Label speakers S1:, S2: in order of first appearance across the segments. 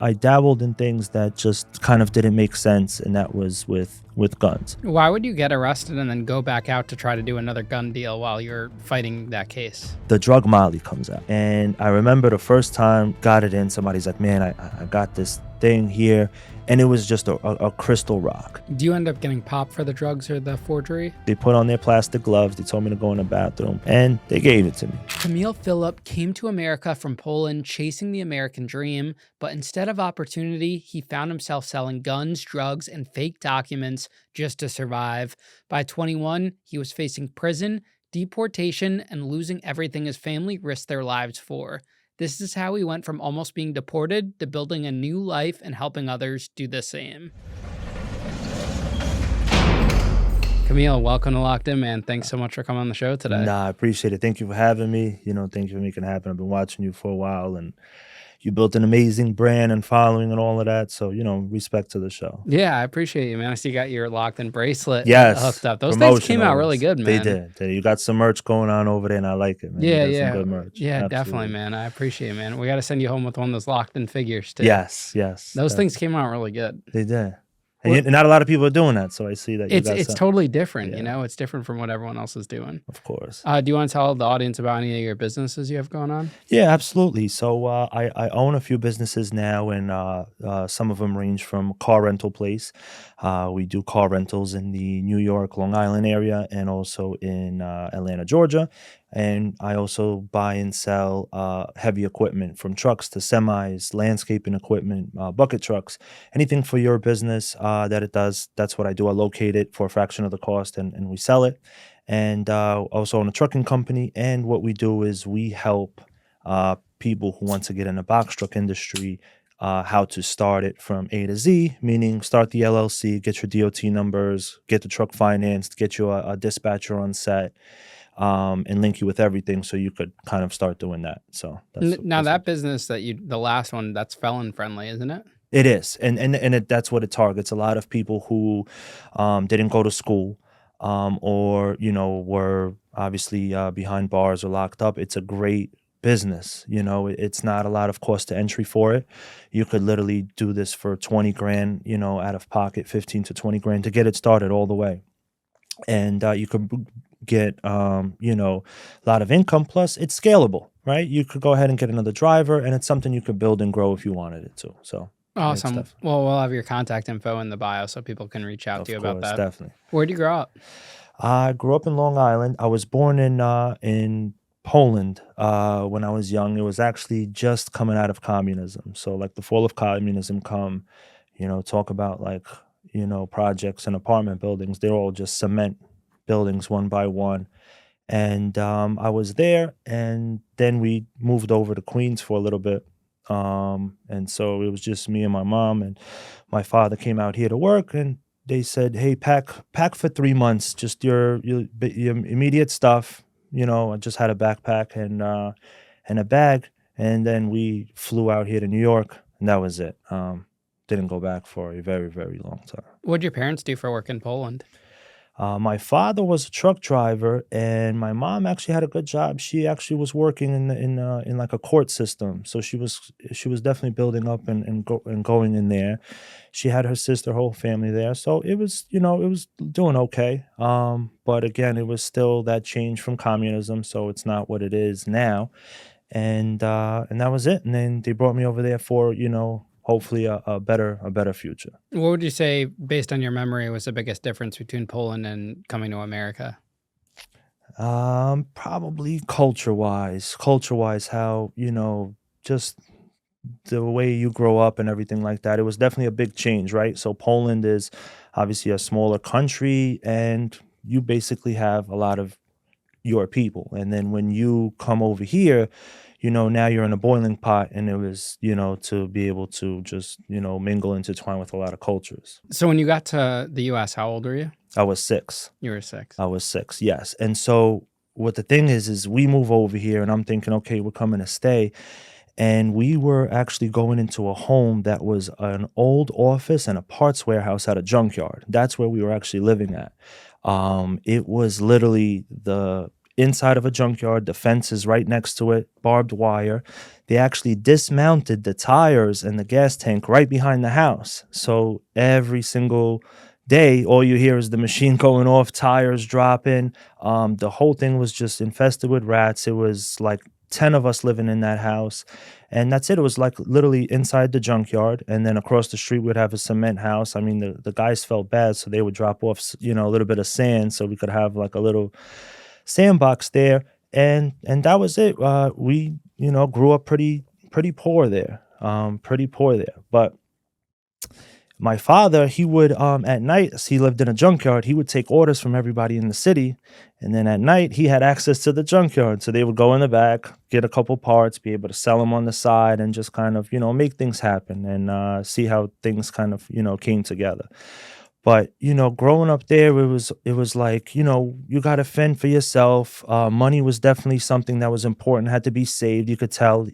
S1: I dabbled in things that just kind of didn't make sense, and that was with guns.
S2: Why would you get arrested and then go back out to try to do another gun deal while you're fighting that case?
S1: The drug Molly comes out, and I remember the first time got it in, somebody's like, man, I got this thing here, and it was just a crystal rock.
S2: Do you end up getting popped for the drugs or the forgery?
S1: They put on their plastic gloves, they told me to go in the bathroom, and they gave it to me.
S2: Kamil Philip came to America from Poland chasing the American dream, but instead of opportunity, he found himself selling guns, drugs, and fake documents just to survive. By 21, he was facing prison, deportation, and losing everything his family risked their lives for. This is how he went from almost being deported to building a new life and helping others do the same. Kamil, welcome to Locked In, man. Thanks so much for coming on the show today.
S1: Nah, I appreciate it. Thank you for having me. Thank you for making it happen. I've been watching you for a while, and you built an amazing brand and following and all of that. So, respect to the show.
S2: Yeah, I appreciate you, man. I see you got your Locked In bracelet hooked up. Those things came out really good, man.
S1: They did. You got some merch going on over there, and I like it, man.
S2: Yeah.
S1: Some good merch.
S2: Yeah,
S1: Absolutely.
S2: Definitely, man. I appreciate it, man. We got to send you home with one of those Locked In figures, too.
S1: Yes.
S2: Those things came out really good.
S1: They did. And not a lot of people are doing that, so I see that
S2: it's totally different, It's different from what everyone else is doing.
S1: Of course.
S2: Do you want to tell the audience about any of your businesses you have going on?
S1: Yeah, absolutely. So I own a few businesses now, and some of them range from car rental place. We do car rentals in the New York, Long Island area, and also in Atlanta, Georgia. And I also buy and sell heavy equipment, from trucks to semis, landscaping equipment, bucket trucks, anything for your business that it does. That's what I do. I locate it for a fraction of the cost, and we sell it. And also own a trucking company. And what we do is we help people who want to get in the box truck industry how to start it from A to Z, meaning start the LLC, get your DOT numbers, get the truck financed, get you a dispatcher on set. And link you with everything, so you could kind of start doing that. So
S2: that business the last one, that's Felon-Friendly, isn't it?
S1: It is, and that's what it targets. A lot of people who didn't go to school, or were obviously behind bars or locked up. It's a great business. It's not a lot of cost to entry for it. You could literally do this for 20 grand, out of pocket, 15 to 20 grand to get it started all the way, and you could get a lot of income. Plus it's scalable, right? You could go ahead and get another driver, and it's something you could build and grow if you wanted it to. So
S2: awesome. Well, we'll have your contact info in the bio so people can reach out to you about that.
S1: Definitely.
S2: Where'd you grow up?
S1: I grew up in Long Island. I was born in Poland when I was young. It was actually just coming out of communism. So like the fall of communism talk about projects and apartment buildings. They're all just cement buildings one by one. And I was there, and then we moved over to Queens for a little bit. And so it was just me and my mom, and my father came out here to work, and they said, hey, pack for 3 months, just your immediate stuff. I just had a backpack and a bag, and then we flew out here to New York, and that was it. Didn't go back for a very, very long time.
S2: What'd your parents do for work in Poland?
S1: My father was a truck driver, and my mom actually had a good job. She actually was working in like a court system, so she was definitely building up and going in there. She had her sister, whole family there, so it was it was doing okay. But again, it was still that change from communism, so it's not what it is now, and that was it. And then they brought me over there for hopefully a better future.
S2: What would you say, based on your memory, was the biggest difference between Poland and coming to America?
S1: Probably culture-wise, how, just the way you grow up and everything like that. It was definitely a big change, right? So Poland is obviously a smaller country, and you basically have a lot of your people. And then when you come over here, now you're in a boiling pot, and it was, to be able to just, mingle, intertwine with a lot of cultures.
S2: So when you got to the U.S., how old were you?
S1: I was 6.
S2: You were 6.
S1: I was 6, yes. And so what the thing is we move over here, and I'm thinking, okay, we're coming to stay. And we were actually going into a home that was an old office and a parts warehouse at a junkyard. That's where we were actually living at. It was literally the inside of a junkyard, the fence is right next to it, barbed wire. they actually dismounted the tires and the gas tank right behind the house. So every single day, all you hear is the machine going off, tires dropping. The whole thing was just infested with rats. It was like 10 of us living in that house. And that's it. It was like literally inside the junkyard. And then across the street, we'd have a cement house. I mean, the guys felt bad. So they would drop off, a little bit of sand so we could have like a little sandbox there. And that was it. We, grew up pretty poor there. Pretty poor there. But my father, he would at night, as he lived in a junkyard, he would take orders from everybody in the city, and then at night he had access to the junkyard, so they would go in the back, get a couple parts, be able to sell them on the side, and just kind of make things happen and see how things kind of came together. But, growing up there, it was like, you got to fend for yourself. Money was definitely something that was important, had to be saved. You could tell,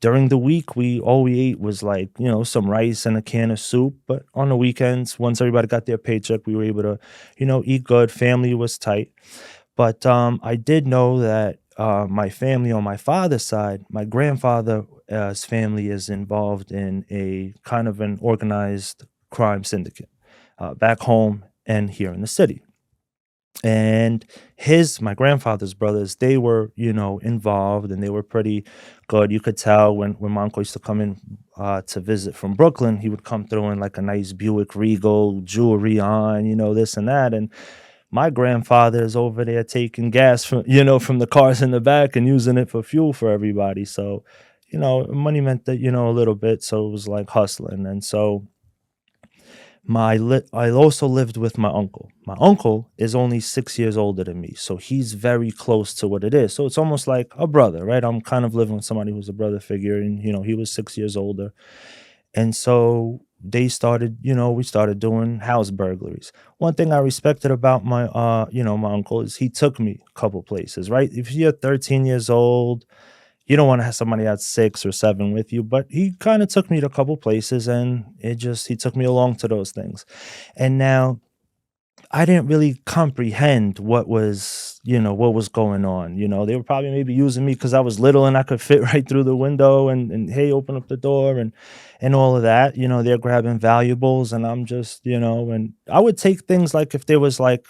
S1: during the week, all we ate was like, some rice and a can of soup. But on the weekends, once everybody got their paycheck, we were able to, eat good. Family was tight. But I did know that my family on my father's side, my grandfather's family is involved in a kind of an organized crime syndicate back home and here in the city. And my grandfather's brothers, they were, involved, and they were pretty good. You could tell when my uncle used to come in to visit from Brooklyn, he would come through in like a nice Buick Regal, jewelry on, this and that. And my grandfather is over there taking gas from the cars in the back and using it for fuel for everybody. So, money meant that, a little bit. So it was like hustling. And so I also lived with my uncle. My uncle is only 6 years older than me, so he's very close to what it is. So it's almost like a brother, right? I'm kind of living with somebody who's a brother figure, and he was 6 years older. And so we started doing house burglaries. One thing I respected about my uncle is he took me a couple places, right? If you're 13 years old, you don't want to have somebody at 6 or 7 with you, but he kind of took me to a couple places, and he took me along to those things. And now I didn't really comprehend what was going on. They were probably maybe using me because I was little and I could fit right through the window and hey, open up the door and all of that. They're grabbing valuables, and I'm just, and I would take things like if there was like,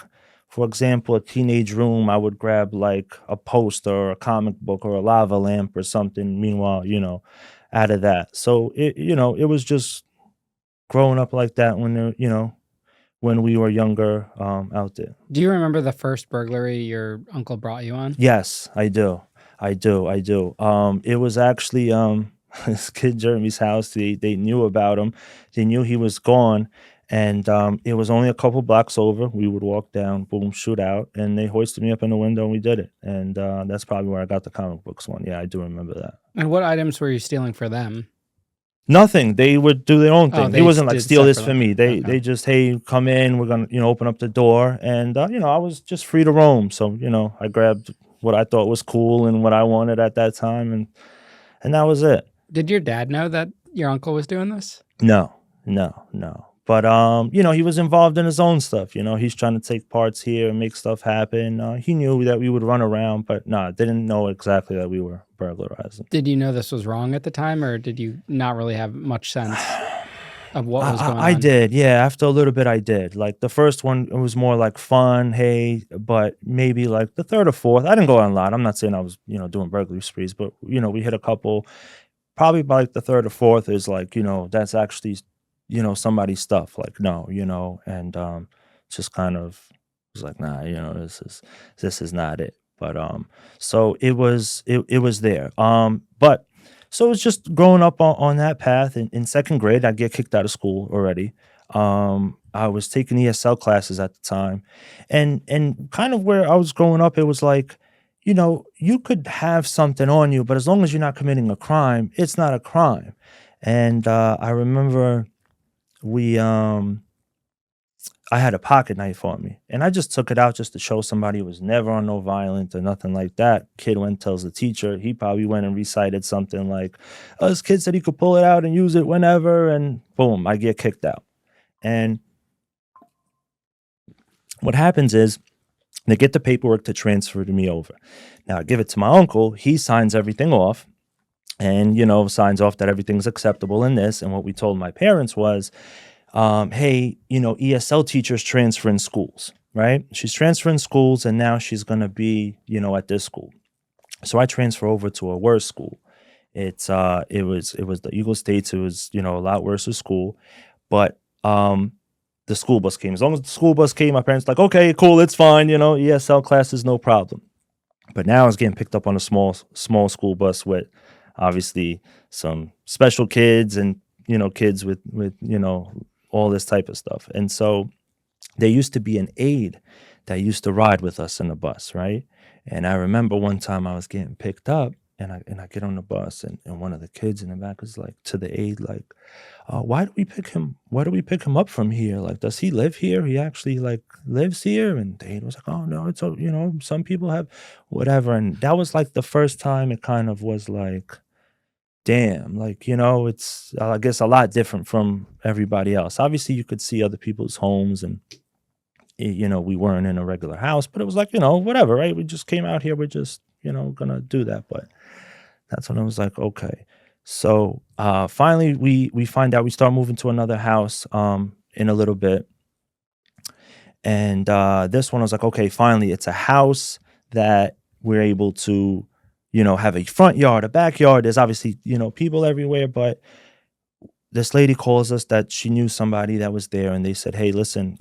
S1: for example, a teenage room, I would grab like a poster or a comic book or a lava lamp or something. Meanwhile, out of that. So it was just growing up like that when we were younger out there.
S2: Do you remember the first burglary your uncle brought you on?
S1: Yes, I do. I do. It was actually this kid Jeremy's house. They knew about him. They knew he was gone. And it was only a couple blocks over. We would walk down, boom, shoot out, and they hoisted me up in the window, and we did it. And that's probably where I got the comic books one. Yeah, I do remember that.
S2: And what items were you stealing for them?
S1: Nothing. They would do their own
S2: Oh,
S1: thing. He
S2: they
S1: wasn't like
S2: did
S1: steal this for
S2: separately.
S1: me. They
S2: Okay.
S1: just, hey, come in. We're gonna open up the door, and I was just free to roam. So I grabbed what I thought was cool and what I wanted at that time, and that was it.
S2: Did your dad know that your uncle was doing this?
S1: No, no, no. But he was involved in his own stuff. He's trying to take parts here and make stuff happen. He knew that we would run around, but didn't know exactly that we were burglarizing.
S2: Did you know this was wrong at the time, or did you not really have much sense of what was going
S1: I
S2: on?
S1: did, yeah. After a little bit, I did. Like the first one, it was more like fun, hey. But maybe like the third or fourth, I didn't go on a lot. I'm not saying I was, doing burglary sprees, but we hit a couple. Probably by like the third or fourth is like, that's actually, somebody's stuff. Like no, and just kind of was like, nah, this is not it. But so it was there. But so it's just growing up on that path. In second grade, I get kicked out of school already. I was taking ESL classes at the time, and kind of where I was growing up, it was like, you could have something on you, but as long as you're not committing a crime, it's not a crime. And I remember we I had a pocket knife on me, and I just took it out just to show somebody. It was never on no violence or nothing like that. Kid went and tells the teacher. He probably went and recited something like, "Oh, this kid said he could pull it out and use it whenever," and boom, I get kicked out. And what happens is they get the paperwork to transfer to me over. Now I give it to my uncle. He signs everything off. and signs off that everything's acceptable in this. And what we told my parents was, hey, ESL teachers transferring schools, right? She's transferring schools, and now she's gonna be at this school. So I transfer over to a worse school. It was the Eagle States. It was a lot worse of school, but the school bus came. As long as the school bus came, my parents like, okay, cool, it's fine. ESL classes, no problem. But now I was getting picked up on a small school bus with obviously some special kids and kids with all this type of stuff. And so there used to be an aide that used to ride with us in the bus, right? And I remember one time I was getting picked up, and I get on the bus, and one of the kids in the back was like to the aide, like, why do we pick him? Why do we pick him up from here? Like, does he live here? He actually like lives here? And the aide was like, oh no, it's some people have whatever. And that was like the first time it kind of was like, damn, like it's I guess a lot different from everybody else. Obviously, you could see other people's homes, and we weren't in a regular house, but it was like whatever, right? We just came out here. We're just gonna do that, but. That's when I was like, okay. So finally, we find out we start moving to another house in a little bit, and this one I was like, okay, finally, it's a house that we're able to, have a front yard, a backyard. There's obviously people everywhere, but this lady calls us that she knew somebody that was there, and they said, hey, listen,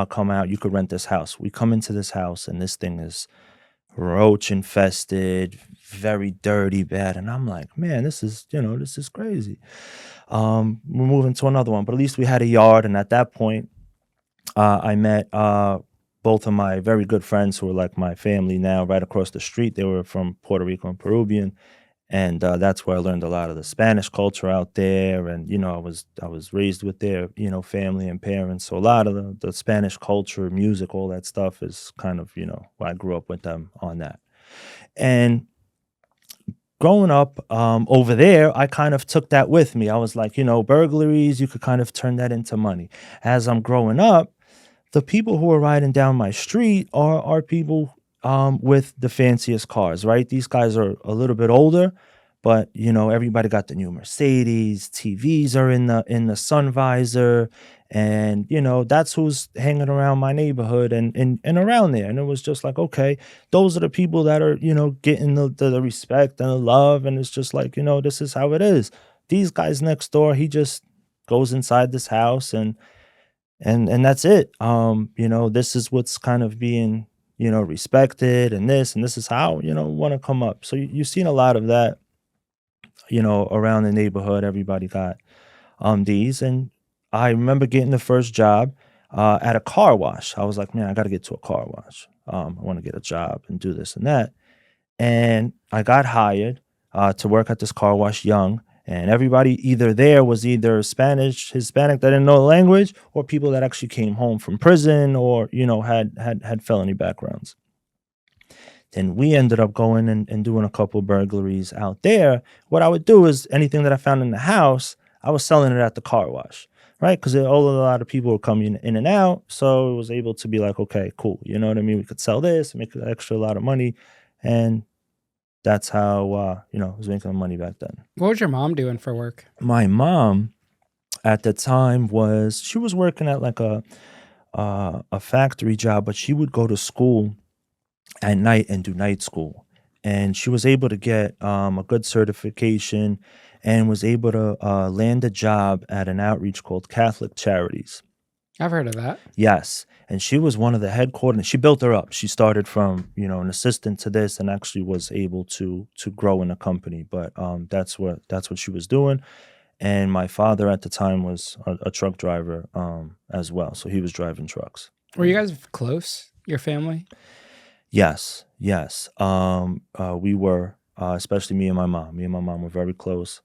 S1: come out. You could rent this house. We come into this house, and this thing is roach infested, very dirty, bad. And I'm like, man, this is crazy. We're moving to another one, but at least we had a yard. And at that point, I met both of my very good friends who are like my family now, right across the street. They were from Puerto Rico and Peruvian. And that's where I learned a lot of the Spanish culture out there. And, I was raised with their, family and parents. So a lot of the Spanish culture, music, all that stuff is kind of, I grew up with them on that. And growing up over there, I kind of took that with me. I was like, burglaries, you could kind of turn that into money. As I'm growing up, the people who are riding down my street are people with the fanciest cars, right? These guys are a little bit older, but everybody got the new Mercedes. TVs are in the sun visor, and that's who's hanging around my neighborhood and around there. And it was just like, okay, those are the people that are getting the respect and the love, and it's just like this is how it is. These guys next door, he just goes inside this house and that's it. This is what's kind of being respected, and this is how, want to come up. So you've seen a lot of that, around the neighborhood. Everybody got these. And I remember getting the first job at a car wash. I was like, man, I got to get to a car wash. I want to get a job and do this and that. And I got hired to work at this car wash young. And everybody either there was either Spanish, Hispanic that didn't know the language, or people that actually came home from prison or, had felony backgrounds. Then we ended up going and doing a couple burglaries out there. What I would do is anything that I found in the house, I was selling it at the car wash, right? Because a lot of people were coming in and out. So it was able to be like, okay, cool. You know what I mean? We could sell this, make an extra lot of money. And that's how, I was making money back then.
S2: What was your mom doing for work?
S1: My mom at the time she was working at like a factory job, but she would go to school at night and do night school. And she was able to get a good certification and was able to land a job at an outreach called Catholic Charities.
S2: I've heard of that.
S1: Yes. And she was one of the head coordinators. She built her up. She started from, an assistant to this, and actually was able to grow in the company. But that's what she was doing. And my father at the time was a truck driver as well. So he was driving trucks.
S2: Were you guys close, your family?
S1: Yes. We were, especially me and my mom. Me and my mom were very close.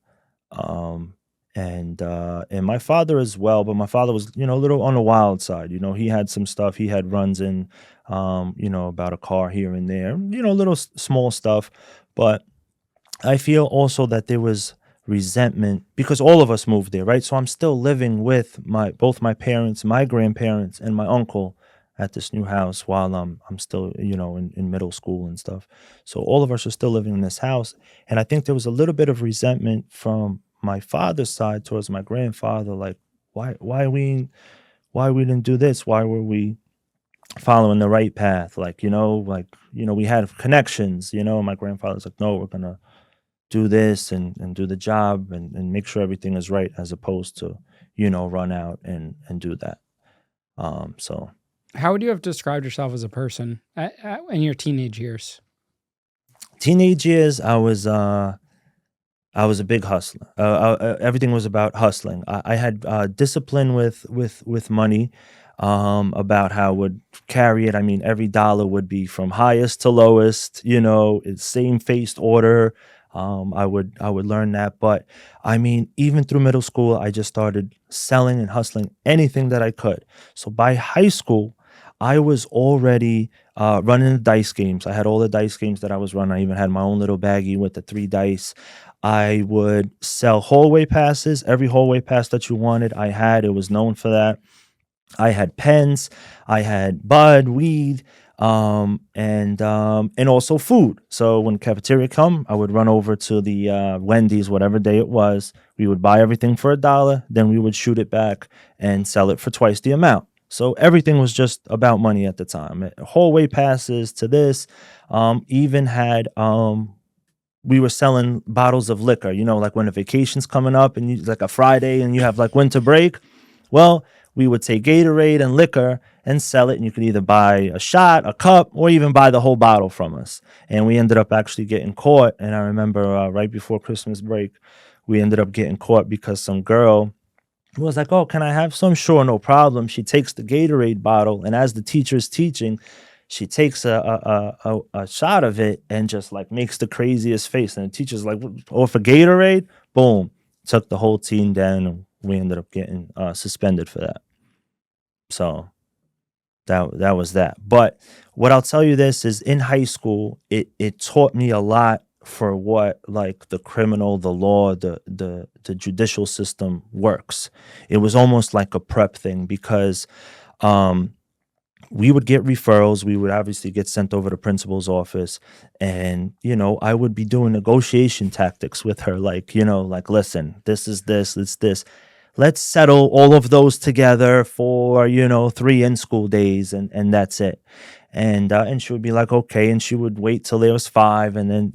S1: And my father as well, but my father was, a little on the wild side. He had some stuff. He had runs in, about a car here and there, little small stuff. But I feel also that there was resentment because all of us moved there, right? So I'm still living with both my parents, my grandparents, and my uncle at this new house while I'm still, in middle school and stuff. So all of us are still living in this house, and I think there was a little bit of resentment from my father's side towards my grandfather, like why we didn't do this? Why were we following the right path? We had connections. My grandfather's like, no, we're gonna do this and do the job and make sure everything is right, as opposed to run out and do that. So
S2: How would you have described yourself as a person in your teenage years?
S1: teenage years, I was a big hustler. Everything was about hustling. I had discipline with money, about how I would carry it. I mean, every dollar would be from highest to lowest. It's same faced order. I would learn that, but I mean, even through middle school, I just started selling and hustling anything that I could. So by high school, I was already running the dice games. I had all the dice games that I was running. I even had my own little baggie with the three dice. I would sell hallway passes. Every hallway pass that you wanted, I had. It was known for that. I had pens, I had bud, weed, and also food. So when cafeteria come, I would run over to the Wendy's, whatever day it was. We would buy everything for $1, then we would shoot it back and sell it for twice the amount. So everything was just about money at the time. Hallway passes to this, even had we were selling bottles of liquor, like when a vacation's coming up and like a Friday and you have like winter break. Well, we would take Gatorade and liquor and sell it, and you could either buy a shot, a cup, or even buy the whole bottle from us. And we ended up actually getting caught. And I remember right before Christmas break, we ended up getting caught because some girl was like, "Oh, can I have some?" Sure, no problem. She takes the Gatorade bottle, and as the teacher's teaching, she takes a shot of it and just like makes the craziest face. And the teacher's like, "Oh, for Gatorade?" Boom, took the whole team down, and we ended up getting suspended for that. So that was that. But what I'll tell you this is, in high school, it taught me a lot for what, like, the criminal, the law, the judicial system works. It was almost like a prep thing because um we would get referrals. We would obviously get sent over to principal's office, and I would be doing negotiation tactics with her, like, like, listen, this is this, it's this. Let's settle all of those together for 3 in-school days, and that's it. And she would be like, okay, and she would wait till there was 5, and then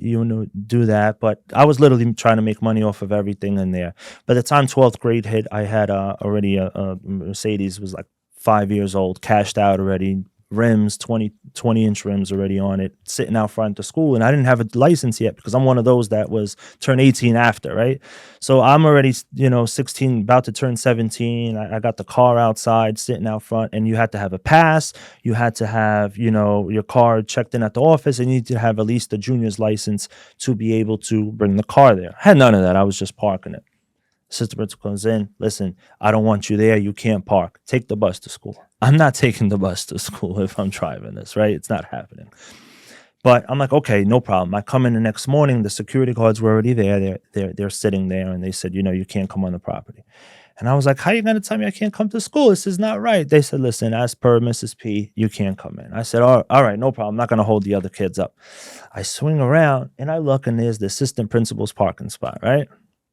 S1: do that. But I was literally trying to make money off of everything in there. By the time 12th grade hit, I had already a Mercedes, was like 5 years old, cashed out already, rims, 20-inch rims already on it, sitting out front of school. And I didn't have a license yet because I'm one of those that was turn 18 after, right? So I'm already, 16, about to turn 17. I got the car outside, sitting out front, and you had to have a pass. You had to have, your car checked in at the office, and you need to have at least a junior's license to be able to bring the car there. I had none of that. I was just parking it. Assistant principal comes in. Listen, I don't want you there. You can't park. Take the bus to school. I'm not taking the bus to school if I'm driving this, right? It's not happening. But I'm like, okay, no problem. I come in the next morning. The security guards were already there. They're sitting there, and they said, you can't come on the property. And I was like, how are you going to tell me I can't come to school? This is not right. They said, listen, as per Mrs. P, you can't come in. I said, all right, no problem. I'm not going to hold the other kids up. I swing around, and I look, and there's the assistant principal's parking spot, right?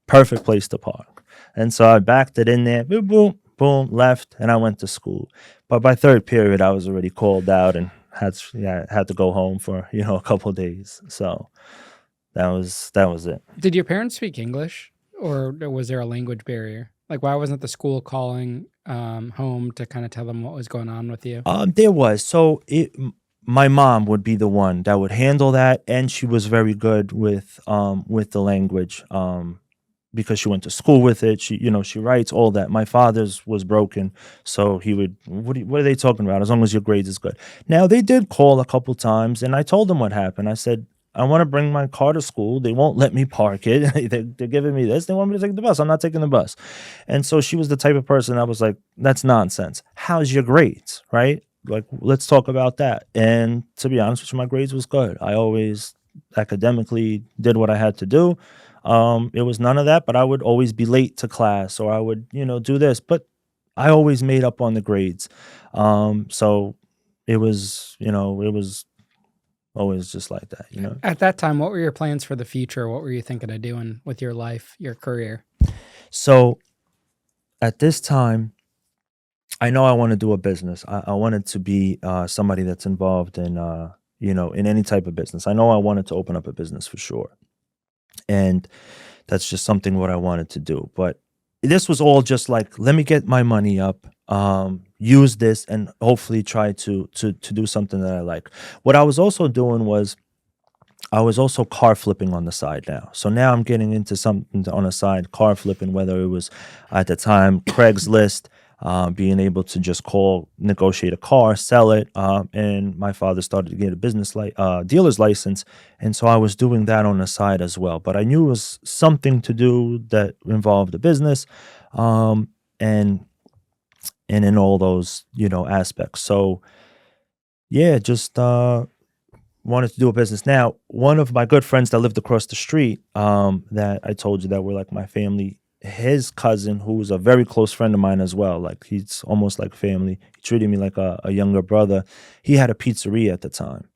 S1: Perfect place to park. And so I backed it in there, boom, boom, boom, left, and I went to school. But by third period, I was already called out and had to go home for a couple of days. So that was it.
S2: Did your parents speak English, or was there a language barrier? Like, why wasn't the school calling home to kind of tell them what was going on with you?
S1: There was. So my mom would be the one that would handle that, and she was very good with the language. Because she went to school with it. She writes all that. My father's was broken, so he would, what are they talking about? As long as your grades is good. Now, they did call a couple times, and I told them what happened. I said, I want to bring my car to school. They won't let me park it. They're giving me this. They want me to take the bus. I'm not taking the bus. And so she was the type of person that was like, that's nonsense. How's your grades, right? Like, let's talk about that. And to be honest with you, my grades was good. I always academically did what I had to do. It was none of that, but I would always be late to class, or I would, do this, but I always made up on the grades. So it was, it was always just like that.
S2: At that time, what were your plans for the future? What were you thinking of doing with your life, your career?
S1: So at this time, I know I want to do a business. I wanted to be somebody that's involved in, in any type of business. I know I wanted to open up a business for sure. And that's just something what I wanted to do. But this was all just like, let me get my money up, use this, and hopefully try to do something that I like. What I was also doing was I was also car flipping on the side now. So now I'm getting into something on the side, car flipping, whether it was at the time Craigslist, being able to just call, negotiate a car, sell it. And my father started to get a dealer's license. And so I was doing that on the side as well. But I knew it was something to do that involved the business, um, and and in all those, aspects. So yeah, just wanted to do a business. Now, one of my good friends that lived across the street, that I told you that were like my family, his cousin, who's a very close friend of mine as well, like he's almost like family. He treated me like a younger brother. He had a pizzeria at the time.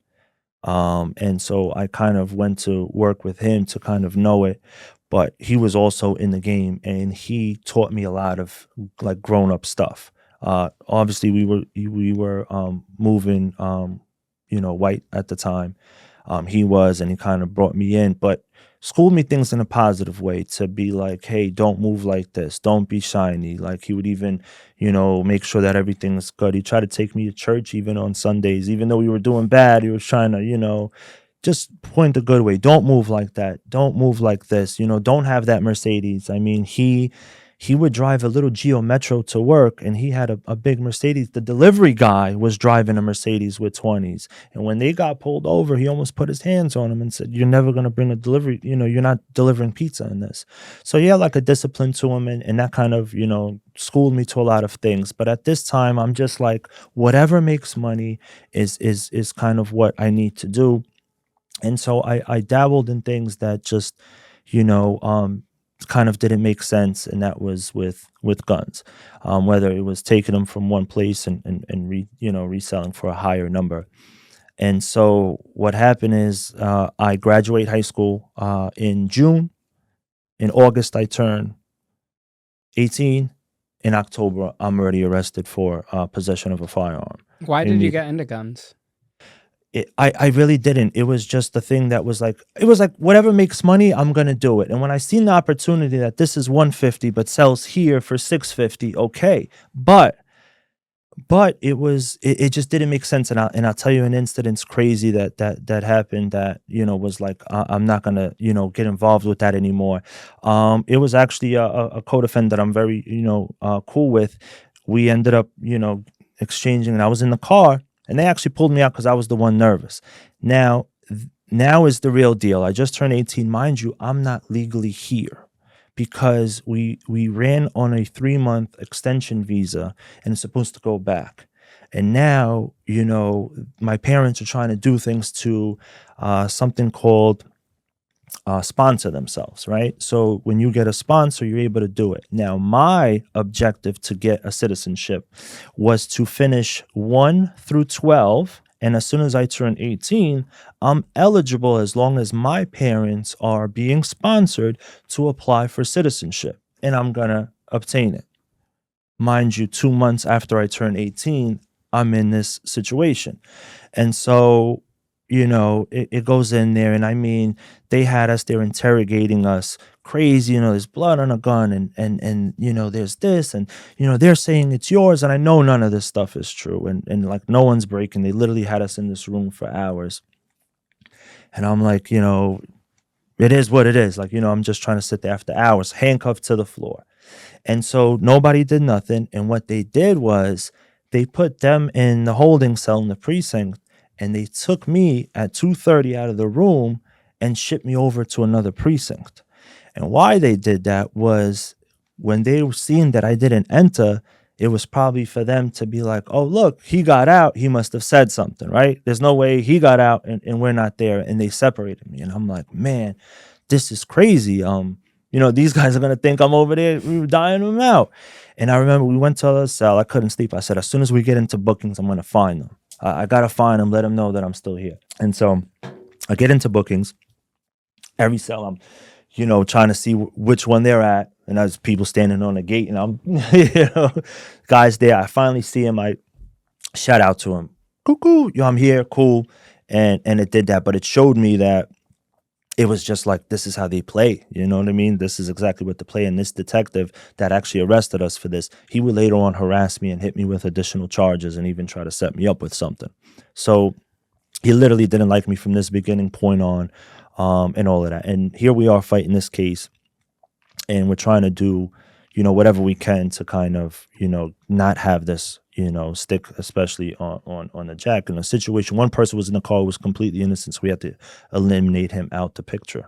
S1: And so I kind of went to work with him to kind of know it. But he was also in the game and he taught me a lot of like grown up stuff. Obviously we were moving, white at the time. He was, and he kind of brought me in, but schooled me things in a positive way to be like, hey, don't move like this. Don't be shiny. Like he would even, make sure that everything's good. He tried to take me to church even on Sundays, even though we were doing bad. He was trying to, just point the good way. Don't move like that. Don't move like this. Don't have that Mercedes. I mean, he would drive a little Geo Metro to work and he had a big Mercedes. The delivery guy was driving a Mercedes with 20s. And when they got pulled over, he almost put his hands on him and said, you're never going to bring a delivery. You're not delivering pizza in this. So he had like a discipline to him, and that kind of, schooled me to a lot of things. But at this time, I'm just like, whatever makes money is kind of what I need to do. And so I dabbled in things that just, you know, um, kind of didn't make sense, and that was with guns, whether it was taking them from one place and reselling for a higher number. And so what happened is I graduate high school in June. In August, I turn 18. In October, I'm already arrested for possession of a firearm.
S2: Why
S1: In
S2: did you
S1: the
S2: get into guns?
S1: I really didn't. It was just the thing that was like, it was like whatever makes money, I'm gonna do it. And when I seen the opportunity that this is 150 but sells here for 650, okay. But it just didn't make sense. And I'll tell you an incident's crazy that happened that, was like, I'm not gonna, get involved with that anymore. It was actually a co-defendant that I'm very, cool with. We ended up, exchanging, and I was in the car, and they actually pulled me out because I was the one nervous. Now is the real deal. I just turned 18. Mind you, I'm not legally here because we ran on a 3-month extension visa and it's supposed to go back. And now, my parents are trying to do things to something called sponsor themselves, right? So when you get a sponsor, you're able to do it. Now, my objective to get a citizenship was to finish 1 through 12. And as soon as I turn 18, I'm eligible, as long as my parents are being sponsored, to apply for citizenship. And I'm going to obtain it. Mind you, 2 months after I turn 18, I'm in this situation. And so, it goes in there. And I mean, they're interrogating us crazy. There's blood on a gun, and there's this, and, they're saying it's yours. And I know none of this stuff is true. And like, no one's breaking. They literally had us in this room for hours. And I'm like, it is what it is. Like, I'm just trying to sit there after hours, handcuffed to the floor. And so nobody did nothing. And what they did was they put them in the holding cell in the precinct, and they took me at 2:30 out of the room and shipped me over to another precinct. And why they did that was, when they were seeing that I didn't enter, it was probably for them to be like, oh, look, he got out. He must have said something, right? There's no way he got out and we're not there. And they separated me. And I'm like, man, this is crazy. these guys are gonna think I'm over there dying them out. And I remember we went to the cell. I couldn't sleep. I said, as soon as we get into bookings, I'm gonna find them. I gotta find them, let them know that I'm still here. And so I get into bookings. Every cell I'm, trying to see which one they're at. And there's people standing on the gate, and I'm, guys there. I finally see him. I shout out to him. Cuckoo, I'm here, cool. And it did that, but it showed me that it was just like, this is how they play. You know what I mean? This is exactly what they play. And this detective that actually arrested us for this, he would later on harass me and hit me with additional charges and even try to set me up with something. So he literally didn't like me from this beginning point on, and all of that. And here we are fighting this case, and we're trying to do, whatever we can to kind of, not have this, stick, especially on the jack. In a situation, one person was in the car, was completely innocent, so we had to eliminate him out the picture.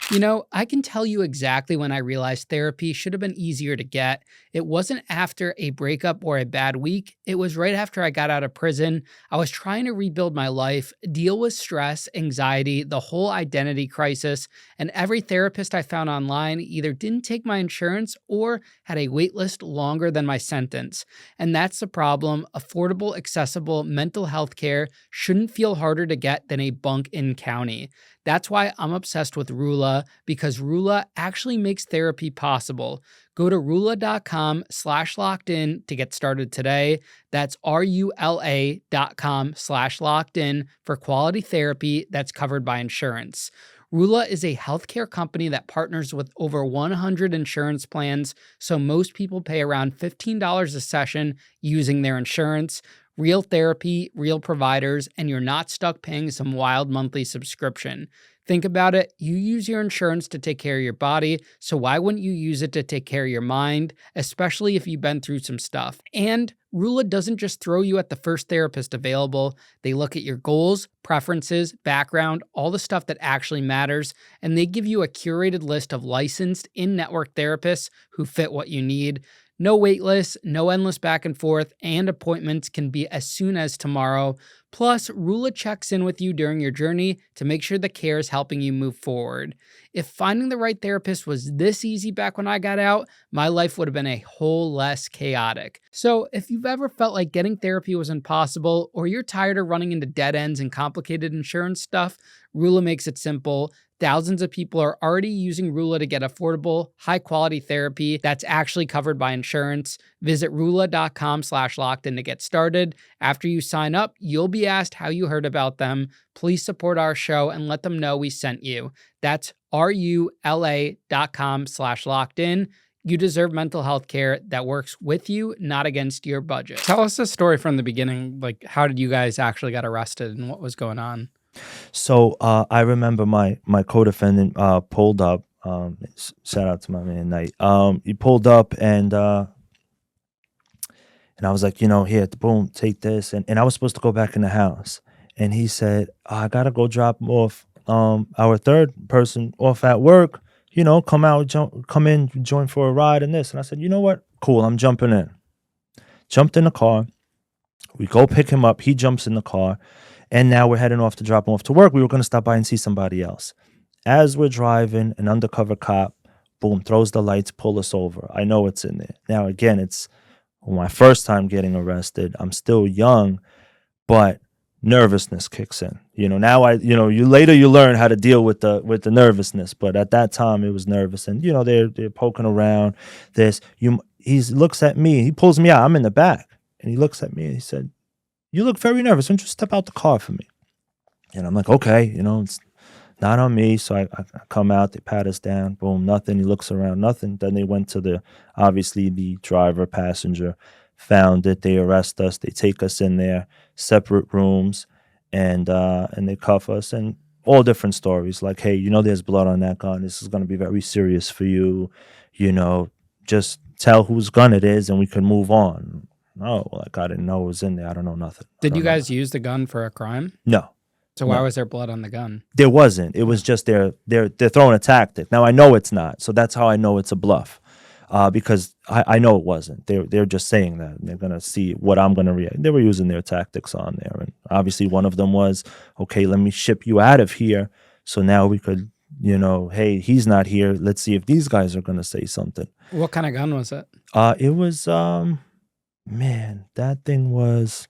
S2: I can tell you exactly when I realized therapy should have been easier to get. It wasn't after a breakup or a bad week. It was right after I got out of prison. I was trying to rebuild my life, deal with stress, anxiety, the whole identity crisis, and every therapist I found online either didn't take my insurance or had a wait list longer than my sentence. And that's the problem. Affordable, accessible mental health care shouldn't feel harder to get than a bunk in county. That's why I'm obsessed with Rula, because Rula actually makes therapy possible. Go to rula.com/locked-in to get started today. That's RULA.com/locked-in for quality therapy that's covered by insurance. Rula is a healthcare company that partners with over 100 insurance plans, so most people pay around $15 a session using their insurance. Real therapy, real providers, and you're not stuck paying some wild monthly subscription. Think about it. You use your insurance to take care of your body, so why wouldn't you use it to take care of your mind, especially if you've been through some stuff? And Rula doesn't just throw you at the first therapist available. They look at your goals, preferences, background, all the stuff that actually matters, and they give you a curated list of licensed in-network therapists who fit what you need. No wait lists, no endless back and forth, and appointments can be as soon as tomorrow. Plus, Rula checks in with you during your journey to make sure the care is helping you move forward. If finding the right therapist was this easy back when I got out, my life would have been a whole less chaotic. So if you've ever felt like getting therapy was impossible, or you're tired of running into dead ends and complicated insurance stuff, Rula makes it simple. Thousands of people are already using Rula to get affordable, high-quality therapy that's actually covered by insurance. Visit rula.com/locked-in to get started. After you sign up, you'll be asked how you heard about them. Please support our show and let them know we sent you. That's rula.com/locked-in. You deserve mental health care that works with you, not against your budget. Tell us the story from the beginning. Like, how did you guys actually get arrested and what was going on?
S1: So I remember my co-defendant pulled up. Shout out to my man Knight. He pulled up, and I was like, here, boom, take this. And I was supposed to go back in the house. And he said, I gotta go drop off our third person off at work. Come in, join for a ride and this. And I said, you know what? Cool, I'm jumping in. Jumped in the car. We go pick him up. He jumps in the car. And now we're heading off to drop him off to work. We were going to stop by and see somebody else. As we're driving, an undercover cop, boom, throws the lights, pull us over. I know it's in there. Now, again, it's my first time getting arrested. I'm still young, but nervousness kicks in. Now you learn how to deal with the nervousness. But at that time, it was nervous. And, they're poking around this. He looks at me. He pulls me out. I'm in the back. And he looks at me and he said, you look very nervous. Why don't you step out the car for me? And I'm like, okay, it's not on me. So I come out, they pat us down, boom, nothing. He looks around, nothing. Then they went to obviously the driver, passenger, found it. They arrest us. They take us in there, separate rooms, and they cuff us, and all different stories. Like, hey, there's blood on that gun. This is going to be very serious for you. Just tell whose gun it is and we can move on. No, like I didn't know it was in there. I don't know nothing.
S2: Did you guys use the gun for a crime?
S1: No.
S2: So why was there blood on the gun?
S1: There wasn't. It was just they're throwing a tactic. Now I know it's not, so that's how I know it's a bluff, because I know it wasn't. They're just saying that. They're gonna see what I'm gonna react. They were using their tactics on there, and obviously one of them was, okay, let me ship you out of here, so now we could hey, he's not here. Let's see if these guys are gonna say something.
S2: What kind of gun was it?
S1: It was man, that thing was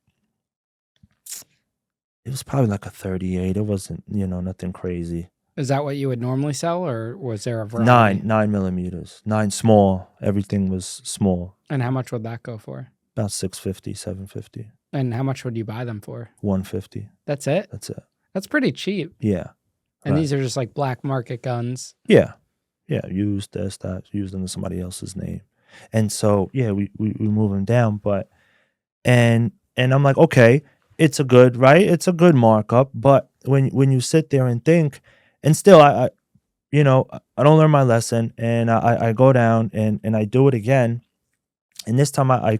S1: it was probably like a 38. It wasn't, nothing crazy.
S2: Is that what you would normally sell, or was there a variety?
S1: 9 millimeters, 9 small. Everything was small.
S2: And how much would that go for?
S1: About 650, 750,
S2: And how much would you buy them for?
S1: 150.
S2: That's it?
S1: That's it.
S2: That's pretty cheap.
S1: Yeah.
S2: And
S1: Right.
S2: these are just like black market guns.
S1: Yeah. Used this, that, used under somebody else's name. And so, yeah, we move them down, but and I'm like, okay, it's a good, right? It's a good markup, but when you sit there and think, and still I don't learn my lesson, and I go down and I do it again. And this time I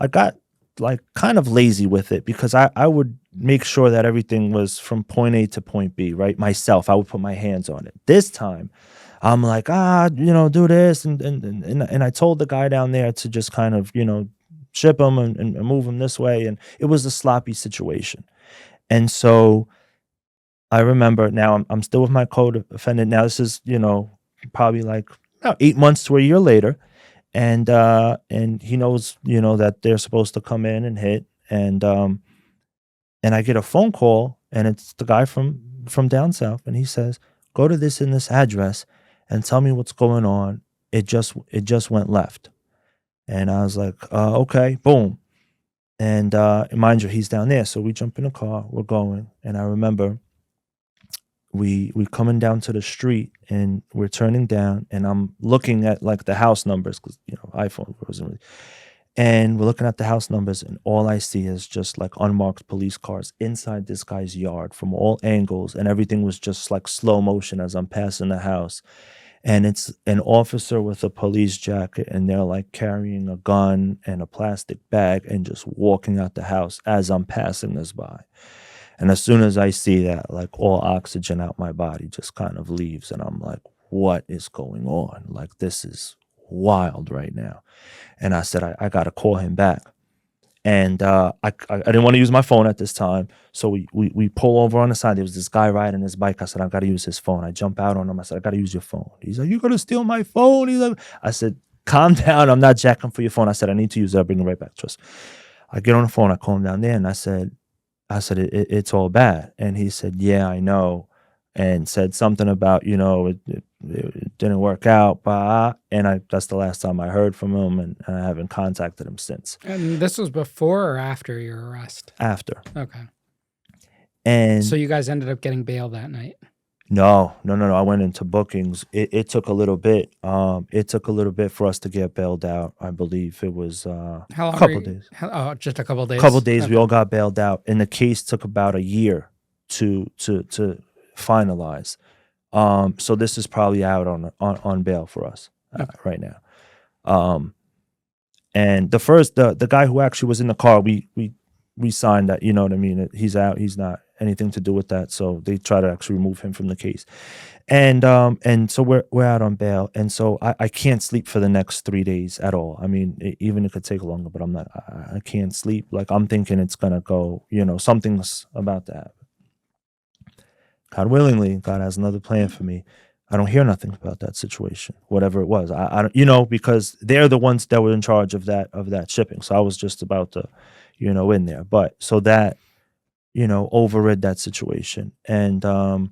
S1: got like kind of lazy with it, because I would make sure that everything was from point A to point B, right? Myself, I would put my hands on it. This time I'm like, do this. And I told the guy down there to just kind of, ship them and move them this way. And it was a sloppy situation. And so I remember, now I'm still with my co-defendant. Now this is, probably like about 8 months to a year later. And he knows, that they're supposed to come in and hit. And I get a phone call, and it's the guy from down south, and he says, go to this and this address and tell me what's going on. It just went left. And I was like, okay, boom. And mind you, he's down there. So we jump in the car, we're going. And I remember we coming down to the street, and we're turning down, and I'm looking at like the house numbers, because iPhone wasn't really. And we're looking at the house numbers, and all I see is just like unmarked police cars inside this guy's yard from all angles, and everything was just like slow motion as I'm passing the house. And it's an officer with a police jacket, and they're like carrying a gun and a plastic bag and just walking out the house as I'm passing this by. And as soon as I see that, like all oxygen out my body just kind of leaves, and I'm like, what is going on? Like, this is wild right now. And I said, I got to call him back. And I didn't want to use my phone at this time. So we pull over on the side. There was this guy riding his bike. I said, I got to use his phone. I jump out on him. I said, I got to use your phone. He's like, you're going to steal my phone? He's like, I said, calm down. I'm not jacking for your phone. I said, I need to use it. I'll bring it right back. Trust. I get on the phone. I call him down there, and I said, it's all bad. And he said, yeah, I know. And said something about, it didn't work out. And that's the last time I heard from him, and I haven't contacted him since.
S2: And this was before or after your arrest?
S1: After.
S2: Okay.
S1: And
S2: so you guys ended up getting bail that night?
S1: No. I went into bookings. It took a little bit. It took a little bit for us to get bailed out. I believe it was
S2: How long?
S1: a couple days.
S2: Just a couple days.
S1: Couple days.
S2: Okay.
S1: We all got bailed out, and the case took about a year to finalize. So this is probably out on bail for us right now. And the guy who actually was in the car, we signed that, you know what I mean? He's out. He's not anything to do with that. So they try to actually remove him from the case. And so we're out on bail. And so I can't sleep for the next 3 days at all. I mean, even it could take longer, but I can't sleep. Like, I'm thinking it's going to go, something's about to happen. God willingly, God has another plan for me. I don't hear nothing about that situation, whatever it was. I don't, because they're the ones that were in charge of that shipping. So I was just about to, in there. But so that, overrid that situation. And I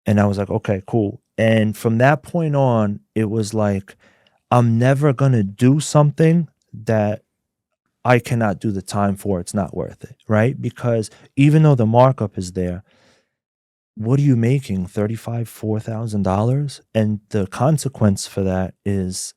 S1: was like, okay, cool. And from that point on, it was like, I'm never going to do something that I cannot do the time for. It's not worth it, right? Because even though the markup is there, what are you making? $4,000? And the consequence for that is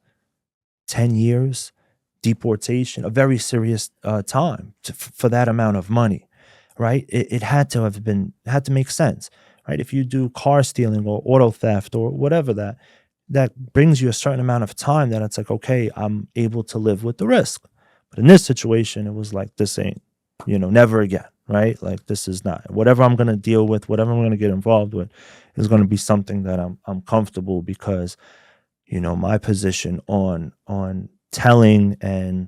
S1: 10 years, deportation, a very serious time for that amount of money, right? It had to make sense, right? If you do car stealing or auto theft or whatever, that brings you a certain amount of time that it's like, okay, I'm able to live with the risk. But in this situation, it was like, this ain't, never again. Right? Like, this is not whatever I'm going to deal with, whatever I'm going to get involved with is going to be something that I'm comfortable, because, my position on telling and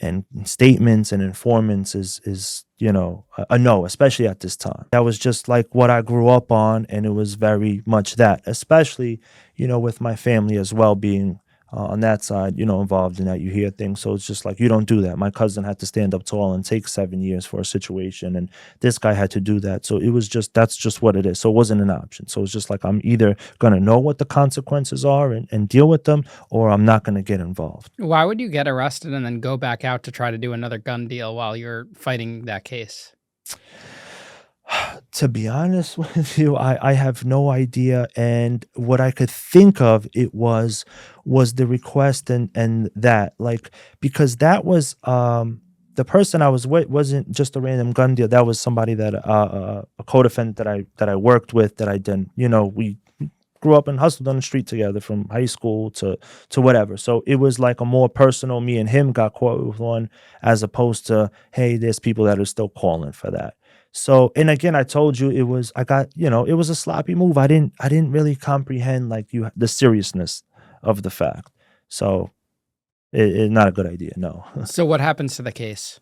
S1: and statements and informants is a no, especially at this time. That was just like what I grew up on, and it was very much that, especially with my family as well being on that side, involved in that. You hear things, so it's just like you don't do that. My cousin had to stand up tall and take 7 years for a situation, and this guy had to do that. So it was just that's just what it is. So it wasn't an option. So it's just like I'm either gonna know what the consequences are and deal with them, or I'm not gonna get involved.
S2: Why would you get arrested and then go back out to try to do another gun deal while you're fighting that case?
S1: To be honest with you, I have no idea. And what I could think of it was the request and that, like, because that was the person I was with wasn't just a random gun deal. That was somebody that a co-defendant that I worked with, that I didn't, we grew up and hustled on the street together from high school to whatever. So it was like a more personal, me and him got caught with one, as opposed to, hey, there's people that are still calling for that. So, and again, I told you, it was a sloppy move. I didn't really comprehend like the seriousness of the fact. So it's not a good idea. No.
S2: So what happens to the case?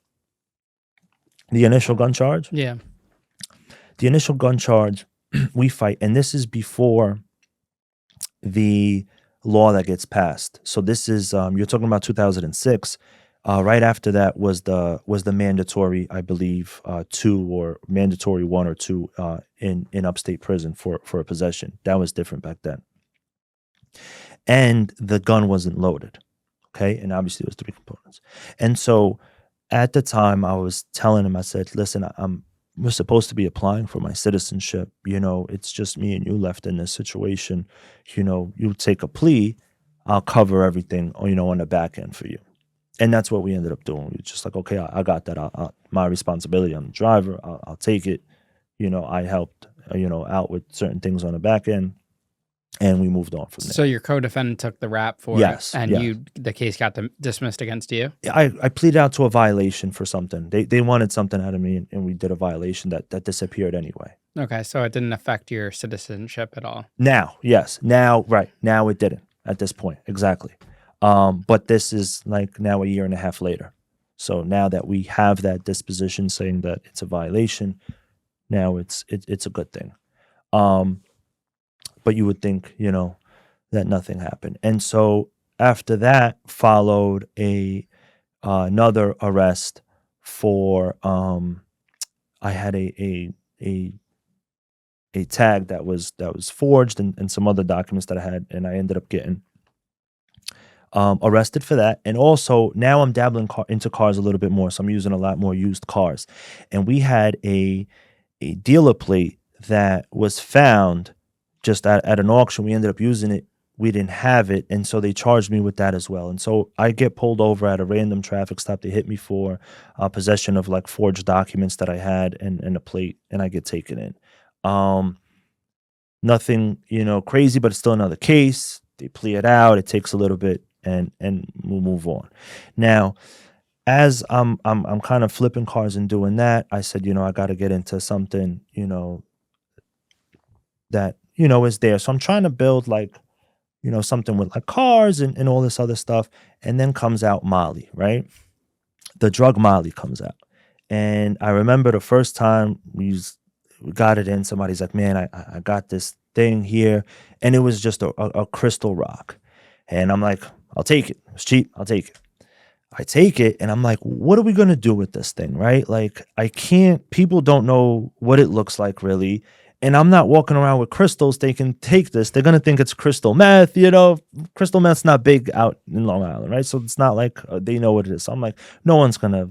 S1: The initial gun charge,
S2: Yeah.
S1: the initial gun charge, we fight. And this is before the law that gets passed. So this is you're talking about 2006. Right after that was the mandatory, I believe, 2 or mandatory 1 or 2 in upstate prison for a possession. That was different back then, and the gun wasn't loaded. Okay, and obviously it was 3 components. And so at the time, I was telling him, I said, "Listen, we're supposed to be applying for my citizenship. It's just me and you left in this situation. You take a plea, I'll cover everything, on the back end for you." And that's what we ended up doing. We were just like, okay, I got that. My responsibility. I'm the driver. I'll take it. I helped, out with certain things on the back end, and we moved on from there.
S2: So your co-defendant took the rap for
S1: Yes,
S2: it, and
S1: yes.
S2: the case got dismissed against you?
S1: I pleaded out to a violation for something. They wanted something out of me, and we did a violation that disappeared anyway.
S2: Okay, so it didn't affect your citizenship at all.
S1: Now, yes. Now, right. Now it didn't at this point. Exactly. But this is like now a year and a half later. So now that we have that disposition saying that it's a violation, now it's a good thing. But you would think, that nothing happened. And so after that followed another arrest for I had a tag that was forged, and some other documents that I had, and I ended up getting arrested for that. And also now I'm dabbling into cars a little bit more, so I'm using a lot more used cars. And we had a dealer plate that was found just at an auction. We ended up using it. We didn't have it, and so they charged me with that as well. And so I get pulled over at a random traffic stop. They hit me for possession of like forged documents that I had, and a plate, and I get taken in. Nothing, crazy, but it's still another case. They plea it out. It takes a little bit, and we'll move on. Now, as I'm kind of flipping cars and doing that, I said, I got to get into something, that is there. So I'm trying to build like, something with like cars and all this other stuff. And then comes out Molly, right? The drug Molly comes out. And I remember the first time we got it in, somebody's like, man, I got this thing here. And it was just a crystal rock. And I'm like, I'll take it. It's cheap. I'll take it. I take it, and I'm like, what are we going to do with this thing, right? Like, people don't know what it looks like, really. And I'm not walking around with crystals. They can take this. They're going to think it's crystal meth, Crystal meth's not big out in Long Island, right? So it's not like they know what it is. So I'm like, no one's going to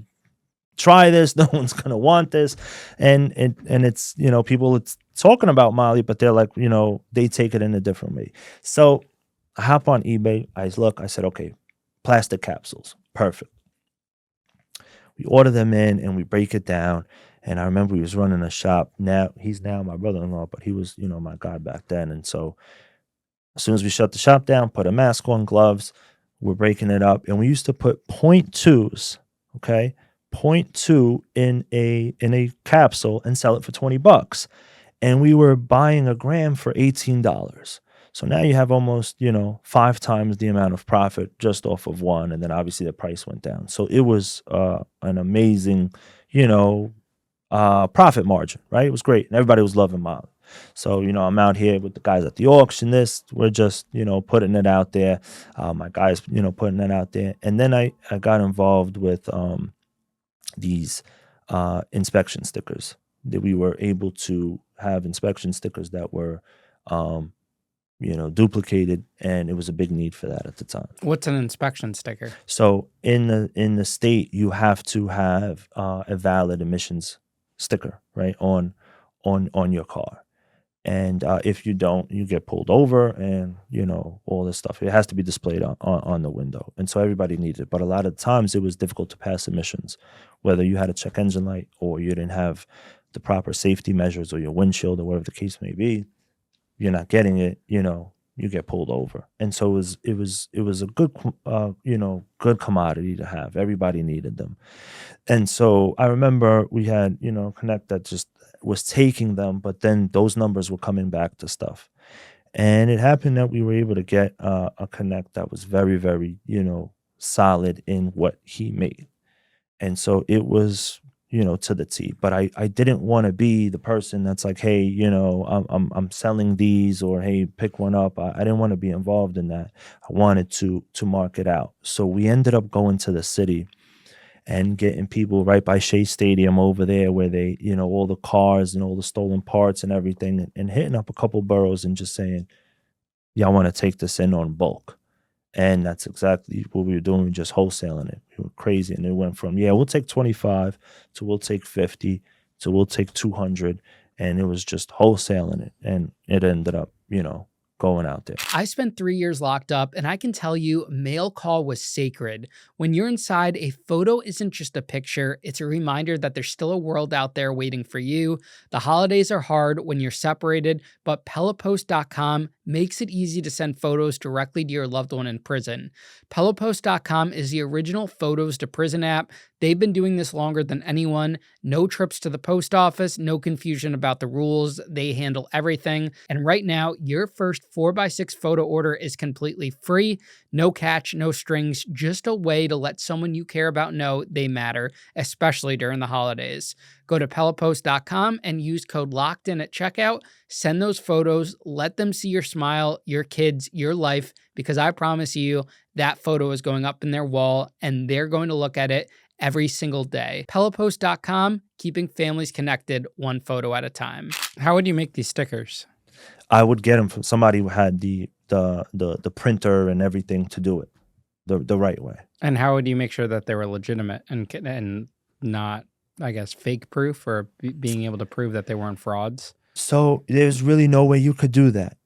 S1: try this. No one's going to want this. And it's, people it's talking about Molly, but they're like, they take it in a different way. So I hop on eBay. I said, okay, plastic capsules. Perfect. We order them in and we break it down. And I remember he was running a shop. Now he's my brother-in-law, but he was, my guy back then. And so as soon as we shut the shop down, put a mask on, gloves, we're breaking it up. And we used to put .2s, okay, .2 in a capsule and sell it for $20. And we were buying a gram for $18. So now you have almost, 5 times the amount of profit just off of one. And then obviously the price went down. So it was an amazing, you know, profit margin, right? It was great. And everybody was loving Molly. So, I'm out here with the guys at the auction. We're just, putting it out there. My guys, putting it out there. And then I got involved with these inspection stickers, that we were able to have inspection stickers that were, duplicated. And it was a big need for that at the time.
S2: What's an inspection sticker?
S1: So in the state, you have to have a valid emissions sticker, right, on your car. And if you don't, you get pulled over, and all this stuff. It has to be displayed on the window, and so everybody needs it. But a lot of times, it was difficult to pass emissions, whether you had a check engine light or you didn't have the proper safety measures, or your windshield, or whatever the case may be. You're not getting it. You get pulled over, and so it was a good good commodity to have. Everybody needed them. And so I remember we had, Connect that just was taking them, but then those numbers were coming back to stuff. And it happened that we were able to get a Connect that was very, very, solid in what he made. And so it was, to the T. But I didn't want to be the person that's like, hey, I'm selling these, or hey, pick one up. I didn't want to be involved in that. I wanted to mark it out. So we ended up going to the city and getting people right by Shea Stadium over there, where they, all the cars and all the stolen parts and everything, and hitting up a couple boroughs and just saying, yeah, I want to take this in on bulk. And that's exactly what we were doing. We were just wholesaling it. We were crazy. And it went from, yeah, we'll take 25 to we'll take 50 to we'll take 200. And it was just wholesaling it. And it ended up, going out there.
S2: I spent 3 years locked up, and I can tell you, mail call was sacred. When you're inside, a photo isn't just a picture, it's a reminder that there's still a world out there waiting for you. The holidays are hard when you're separated, but Pelopost.com makes it easy to send photos directly to your loved one in prison. Pelopost.com is the original photos to prison app. They've been doing this longer than anyone. No trips to the post office, no confusion about the rules. They handle everything. And right now, your first 4x6 photo order is completely free. No catch, no strings, just a way to let someone you care about know they matter, especially during the holidays. Go to Pelopost.com and use code LOCKEDIN at checkout. Send those photos. Let them see your smile, your kids, your life, because I promise you that photo is going up in their wall and they're going to look at it every single day. Pelopost.com, keeping families connected one photo at a time. How would you make these stickers?
S1: I would get them from somebody who had the printer and everything to do it the right way.
S2: And how would you make sure that they were legitimate and not, I guess, fake proof, or being able to prove that they weren't frauds?
S1: So there's really no way you could do that.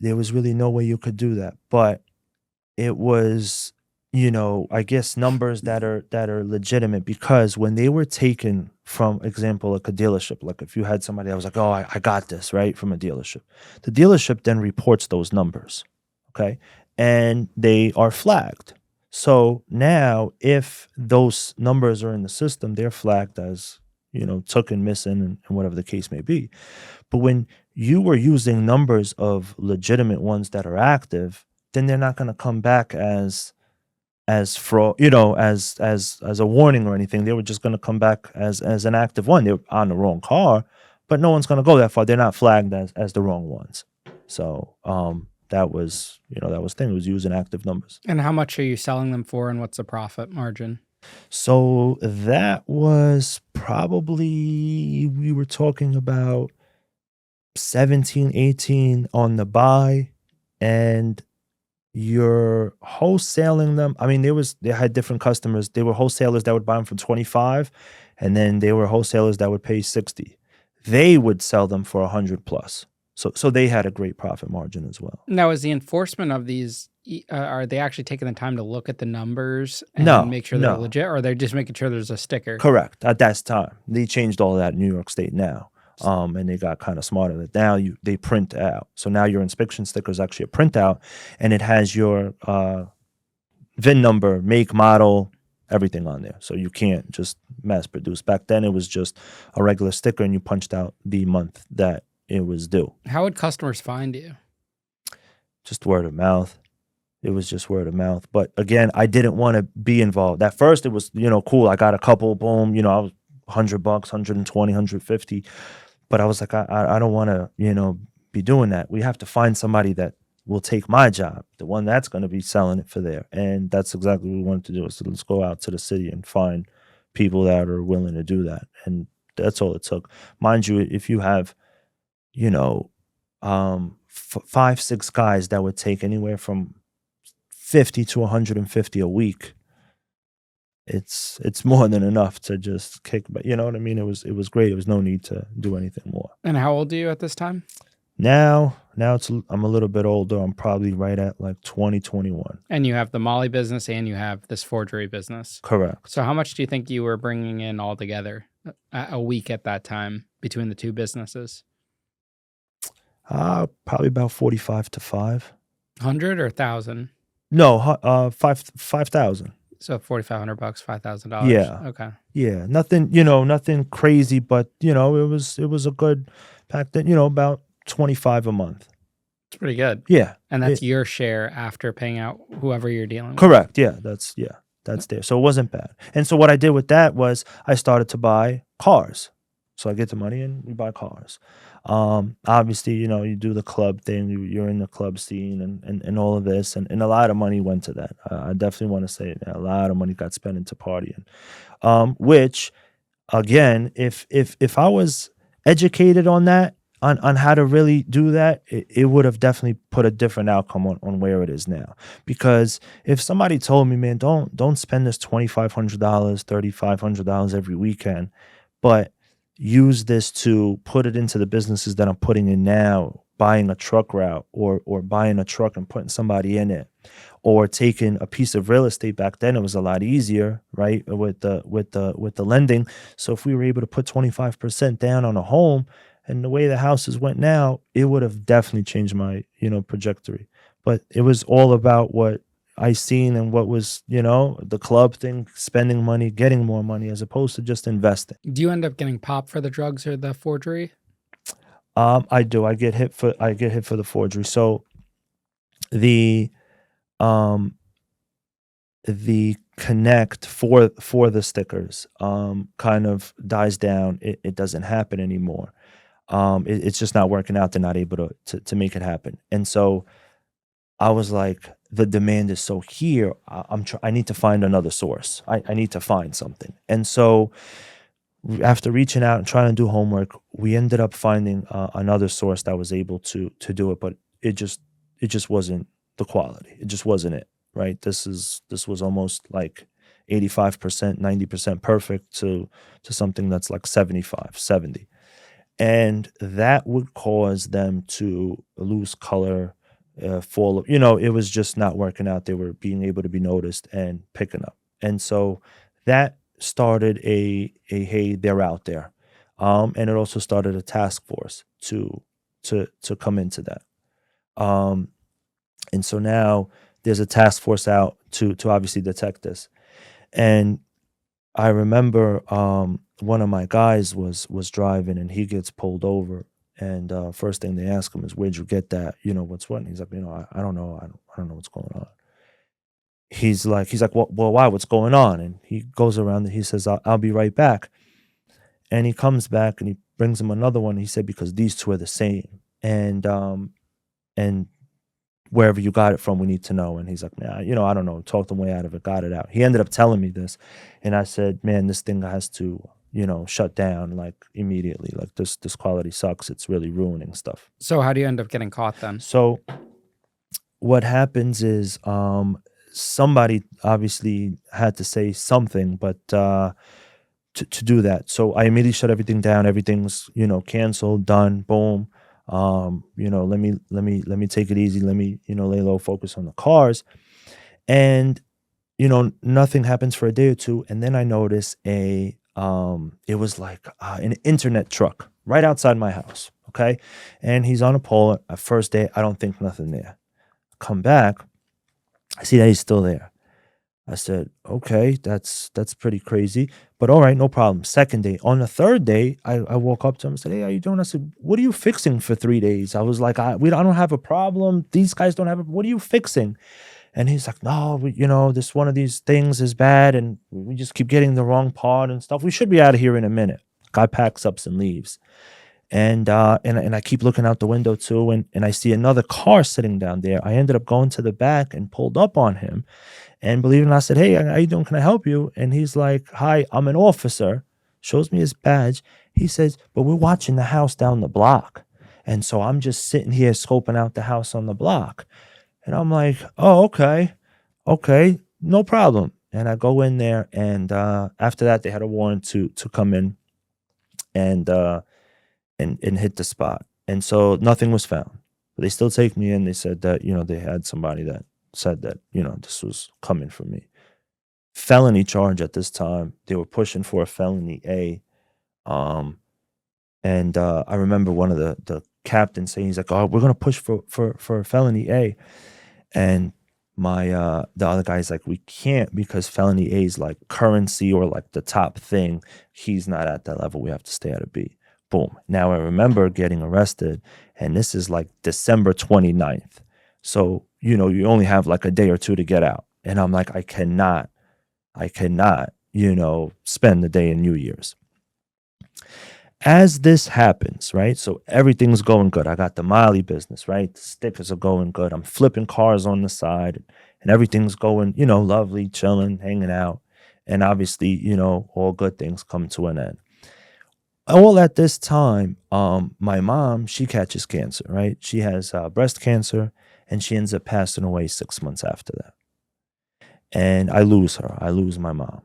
S1: But it was, I guess, numbers that are legitimate, because when they were taken from, example, like a dealership, like if you had somebody that was like, oh, I got this, right, from a dealership, the dealership then reports those numbers, okay, and they are flagged. So now if those numbers are in the system, they're flagged as, took and missing, and whatever the case may be. But when you were using numbers of legitimate ones that are active, then they're not going to come back as fraud, as a warning or anything. They were just going to come back as an active one. They're on the wrong car, but no one's going to go that far. They're not flagged as the wrong ones. So that was the thing. It was using active numbers.
S2: And how much are you selling them for, and what's the profit margin?
S1: So that was probably, we were talking about 17, 18 on the buy, and you're wholesaling them. I mean, they had different customers. They were wholesalers that would buy them for 25, and then they were wholesalers that would pay 60. They would sell them for 100 plus. So they had a great profit margin as well.
S2: Now, is the enforcement of these, are they actually taking the time to look at the numbers and make sure they're legit, or are they just making sure there's a sticker?
S1: Correct. At that time, they changed all that in New York State now. And they got kind of smarter that now they print out. So now your inspection sticker is actually a printout, and it has your VIN number, make, model, everything on there. So you can't just mass produce. Back then it was just a regular sticker, and you punched out the month that it was due.
S2: How would customers find you?
S1: just word of mouth. It was just word of mouth. But again, I didn't want to be involved. At first, it was, cool. I got a couple, boom, I was $100, 120, 150. But I was like, I don't want to, be doing that. We have to find somebody that will take my job, the one that's going to be selling it for there. And that's exactly what we wanted to do. So let's go out to the city and find people that are willing to do that. And that's all it took. Mind you, if you have, 5, 6 guys that would take anywhere from 50 to 150 a week, it's more than enough to just kick. But you know what I mean? It was great. There was no need to do anything more.
S2: And how old are you at this time?
S1: Now I'm a little bit older. I'm probably right at like 20, 21.
S2: And you have the Molly business and you have this forgery business.
S1: Correct.
S2: So how much do you think you were bringing in altogether a week at that time between the two businesses?
S1: Probably about 45 to 5.
S2: 100 or 1,000?
S1: No, 5,000.
S2: So $4,500, $5,000.
S1: Yeah.
S2: Okay.
S1: Yeah. Nothing crazy, but it was a good pack that, about 25 a month.
S2: It's pretty good.
S1: Yeah.
S2: And that's your share after paying out whoever you're dealing with.
S1: Correct. Yeah. That's there. So it wasn't bad. And so what I did with that was I started to buy cars. So I get the money and we buy cars. Obviously, you do the club thing, you're in the club scene and all of this. And a lot of money went to that. I definitely want to say that a lot of money got spent into partying. Which, again, if I was educated on that, on how to really do that, it would have definitely put a different outcome on where it is now. Because if somebody told me, man, don't spend this $2,500, $3,500 every weekend, but use this to put it into the businesses that I'm putting in now, buying a truck route or buying a truck and putting somebody in it, or taking a piece of real estate. Back then it was a lot easier, right? With the lending. So if we were able to put 25% down on a home, and the way the houses went now, it would have definitely changed my, trajectory. But it was all about what I seen and what was, the club thing, spending money, getting more money, as opposed to just investing.
S2: Do you end up getting popped for the drugs or the forgery?
S1: I do. I get hit for the forgery. So the connect for the stickers kind of dies down. It doesn't happen anymore. It's just not working out. They're not able to make it happen. And so I was like, the demand is so here. I need to find another source. I need to find something. And so after reaching out and trying to do homework, we ended up finding another source that was able to do it, but it just wasn't the quality. It just wasn't it, right? This was almost like 85%, 90% perfect to something that's like 75, 70. And that would cause them to lose color, fall. It was just not working out. They were being able to be noticed and picking up. And so that started a hey, they're out there. And it also started a task force to come into that. And so now there's a task force out to obviously detect this. And I remember one of my guys was driving and he gets pulled over, and first thing they ask him is, "Where'd you get that? What's what?" And he's like, I don't know. I don't know what's going on." He's like, well, why? What's going on? And he goes around and he says, I'll be right back. And he comes back and he brings him another one. He said, because these two are the same. And wherever you got it from, we need to know. And he's like, nah, I don't know. Talked him way out of it, got it out. He ended up telling me this. And I said, man, this thing has to, shut down like immediately. Like this quality sucks. It's really ruining stuff.
S2: So how do you end up getting caught then?
S1: So what happens is somebody obviously had to say something, but to do that. So I immediately shut everything down. Everything's, canceled, done, boom. Let me take it easy. Let me, lay low, focus on the cars. And, nothing happens for a day or two. And then I notice it was like an internet truck right outside my house. Okay. And he's on a pole. At first day, I don't think nothing there. Come back, I see that he's still there. I said, okay, that's pretty crazy, but all right, no problem. Second day. On the third day, I woke up to him and said, hey, how you doing? I said, what are you fixing for 3 days? I was like, I don't have a problem. These guys don't have what are you fixing? And he's like, no, this one of these things is bad and we just keep getting the wrong part and stuff. We should be out of here in a minute. Guy packs up and leaves. And I keep looking out the window too, and I see another car sitting down there. I ended up going to the back and pulled up on him. And believe it or not, I said, hey, how you doing? Can I help you? And he's like, hi, I'm an officer. Shows me his badge. He says, but we're watching the house down the block. And so I'm just sitting here scoping out the house on the block. And I'm like, oh, okay. Okay, no problem. And I go in there, and after that, they had a warrant to come in and hit the spot. And so nothing was found. But they still take me in. They said that, they had somebody that said that, this was coming from me. Felony charge at this time. They were pushing for a felony A. I remember one of the captains saying, he's like, oh, we're going to push for a felony A. And the other guy's like, we can't, because felony A is like currency or like the top thing. He's not at that level. We have to stay at a B. Boom. Now I remember getting arrested, and this is like December 29th. So, you only have like a day or two to get out. And I'm like, I cannot, spend the day in New Year's. As this happens, right? So everything's going good. I got the Miley business, right? The stickers are going good. I'm flipping cars on the side, and everything's going, lovely, chilling, hanging out. And obviously, all good things come to an end. All at this time, my mom, she catches cancer, right? She has breast cancer, and she ends up passing away 6 months after that. And I lose her. I lose my mom.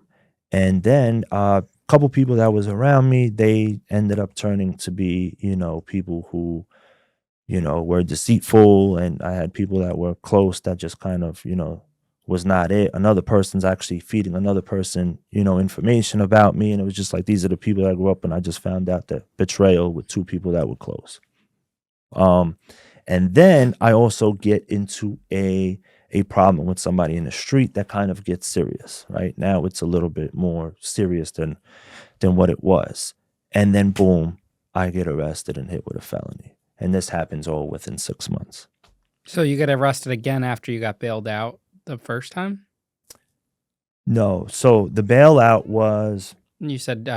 S1: And then a couple people that was around me, they ended up turning to be, people who, were deceitful. And I had people that were close that just kind of, was not it. Another person's actually feeding another person, information about me. And it was just like, these are the people that I grew up, and I just found out that betrayal with two people that were close. And then I also get into a problem with somebody in the street that kind of gets serious, right? Now it's a little bit more serious than what it was. And then boom, I get arrested and hit with a felony. And this happens all within 6 months.
S2: So you get arrested again after you got bailed out the first time?
S1: No. So the bailout was...
S2: You said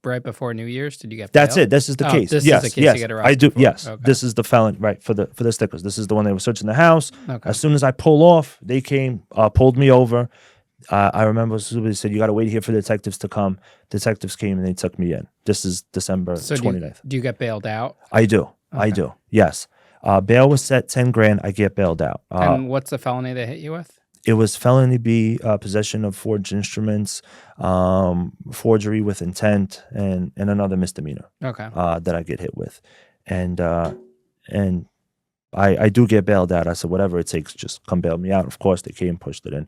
S2: right before New Year's. Did you get bailed?
S1: That's it. This is the case.
S2: This
S1: yes,
S2: is the case
S1: yes,
S2: you get arrested
S1: I do.
S2: for.
S1: Yes,
S2: Okay.
S1: This is the felon, right? For the stickers. This is the one they were searching the house.
S2: Okay.
S1: As soon as I pull off, they came, pulled me over. I remember somebody said, you got to wait here for the detectives to come. Detectives came and they took me in. This is December 29th.
S2: Do you get bailed out?
S1: I do.
S2: Okay.
S1: I do. Yes. Bail was set $10,000. I get bailed out.
S2: And what's the felony they hit you with?
S1: It was felony B, possession of forged instruments, forgery with intent, and another misdemeanor.
S2: Okay.
S1: That I get hit with, and I do get bailed out. I said, whatever it takes, just come bail me out. Of course, they came, pushed it in,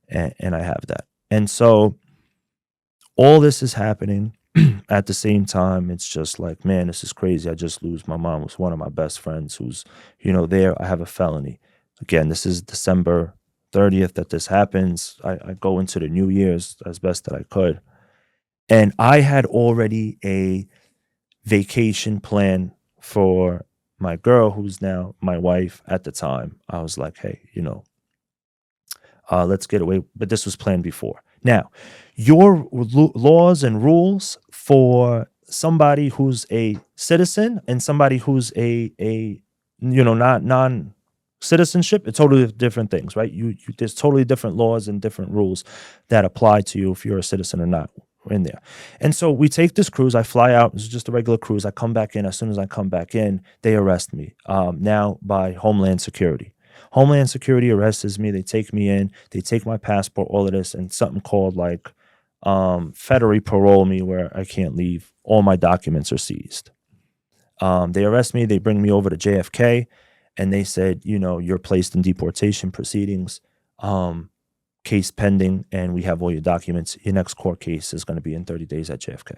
S1: and I have that. And so all this is happening at the same time. It's just like, man, this is crazy. I just lose my mom, who's one of my best friends, who's there. I have a felony. Again, this is December 30th that this happens. I go into the New Year's as best that I could. And I had already a vacation plan for my girl, who's now my wife at the time. I was like, hey, let's get away. But this was planned before. Now, your laws and rules for somebody who's a citizen and somebody who's a not non-citizenship, it's totally different things, right? There's totally different laws and different rules that apply to you if you're a citizen or not in there. And so we take this cruise. I fly out. It's just a regular cruise. I come back in. As soon as I come back in, they arrest me now by Homeland Security. Homeland Security arrests me. They take me in. They take my passport, all of this, and something called like federally parole me, where I can't leave. All my documents are seized. They arrest me. They bring me over to JFK. And they said, you're placed in deportation proceedings, case pending, and we have all your documents. Your next court case is going to be in 30 days at JFK.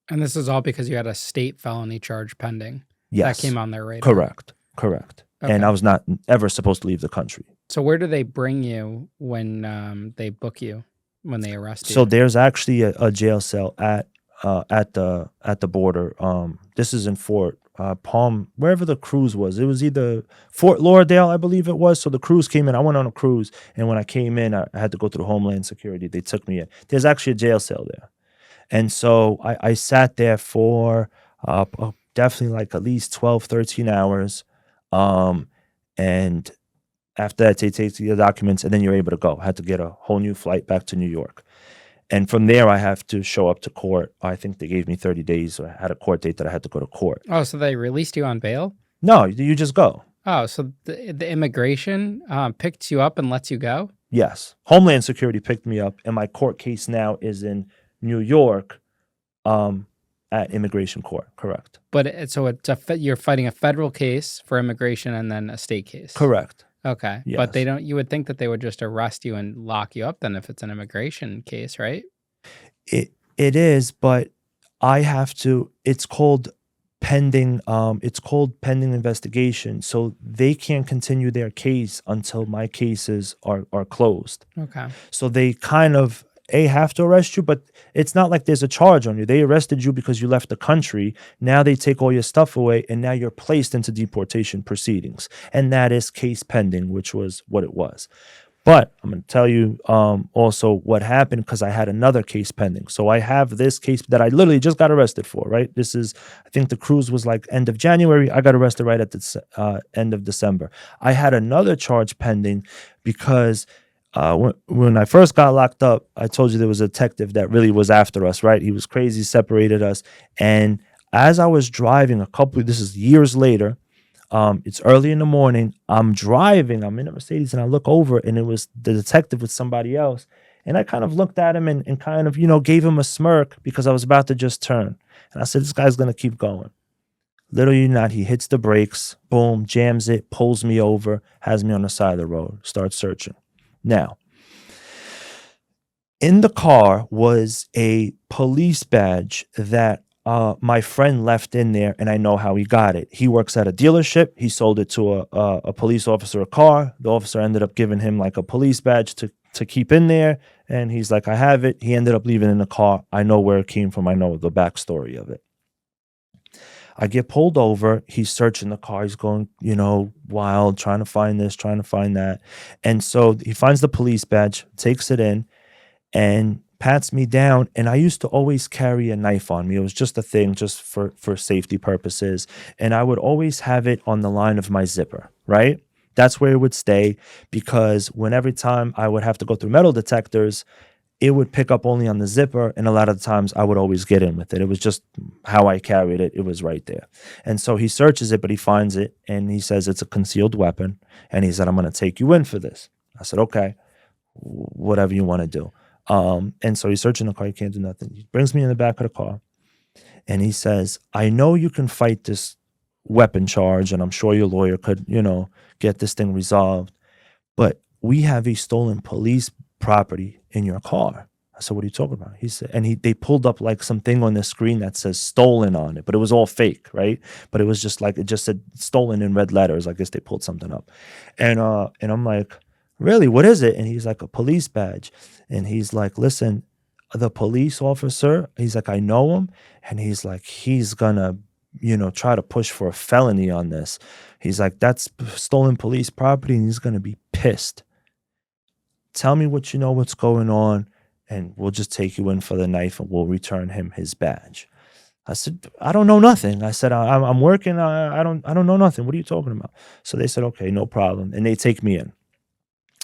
S2: And this is all because you had a state felony charge pending.
S1: Yes.
S2: That came on their radar.
S1: Correct.
S2: Okay.
S1: And I was not ever supposed to leave the country.
S2: So where do they bring you when they book you, when they arrest
S1: So
S2: you?
S1: there's actually a jail cell at the border. This is in Fort Palm, wherever the cruise was. It was either Fort Lauderdale, I believe it was. So the cruise came in. I went on a cruise, and when I came in, I had to go through Homeland Security. They took me in. There's actually a jail cell there, and so I sat there for definitely like at least 12, 13 hours. Um, and after that, they take your documents, and then you're able to go. I had to get a whole new flight back to New York. And from there, I have to show up to court. I think they gave me 30 days. So I had a court date that I had to go to court.
S2: Oh, so they released you on bail?
S1: No, you just go.
S2: Oh, so the immigration picked you up and lets you go?
S1: Yes. Homeland Security picked me up, and my court case now is in New York at immigration court. Correct.
S2: But you're fighting a federal case for immigration and then a state case.
S1: Correct.
S2: Okay.
S1: Yes.
S2: But they don't, you would think that they would just arrest you and lock you up then if it's an immigration case, right?
S1: It is, but I have to, it's called pending investigation. So they can't continue their case until my cases are closed.
S2: Okay.
S1: So they kind of have to arrest you, but it's not like there's a charge on you. They arrested you because you left the country. Now they take all your stuff away, and now you're placed into deportation proceedings. And that is case pending, which was what it was. But I'm going to tell you also what happened, because I had another case pending. So I have this case that I literally just got arrested for, right? This is, I think the cruise was like end of January. I got arrested right at the end of December. I had another charge pending because when I first got locked up, I told you there was a detective that really was after us, right? He was crazy, separated us. And as I was driving this is years later, it's early in the morning, I'm driving, I'm in a Mercedes, and I look over, and it was the detective with somebody else. And I kind of looked at him and kind of, gave him a smirk because I was about to just turn. And I said, this guy's going to keep going. Little you not, he hits the brakes, boom, jams it, pulls me over, has me on the side of the road, starts searching. Now, in the car was a police badge that my friend left in there, and I know how he got it. He works at a dealership. He sold it to a police officer a car. The officer ended up giving him like a police badge to keep in there, and he's like, I have it. He ended up leaving it in the car. I know where it came from. I know the backstory of it. I get pulled over. He's searching the car. He's going, wild, trying to find this, trying to find that. And so he finds the police badge, takes it in, and pats me down. And I used to always carry a knife on me. It was just a thing, just for safety purposes. And I would always have it on the line of my zipper, right? That's where it would stay, because every time I would have to go through metal detectors, it would pick up only on the zipper, and a lot of the times I would always get in with it. It was just how I carried it. It was right there. And so he searches it, but he finds it, and he says it's a concealed weapon, and he said, I'm going to take you in for this. I said, okay, whatever you want to do. And so he's searching the car. He can't do nothing. He brings me in the back of the car, and he says, I know you can fight this weapon charge, and I'm sure your lawyer could, get this thing resolved, but we have a stolen police property in your car. I said, what are you talking about? He said, and they pulled up like something on the screen that says stolen on it, but it was all fake, right? But it was just like, it just said stolen in red letters. I guess they pulled something up. And I'm like, really, what is it? And he's like, a police badge. And he's like, listen, the police officer, he's like, I know him. And he's like, he's gonna, try to push for a felony on this. He's like, that's stolen police property, and he's gonna be pissed. Tell me what you know, what's going on, and we'll just take you in for the knife, and we'll return him his badge. I said, I don't know nothing. I said, I'm working. I don't know nothing. What are you talking about? So they said, okay, no problem. And they take me in.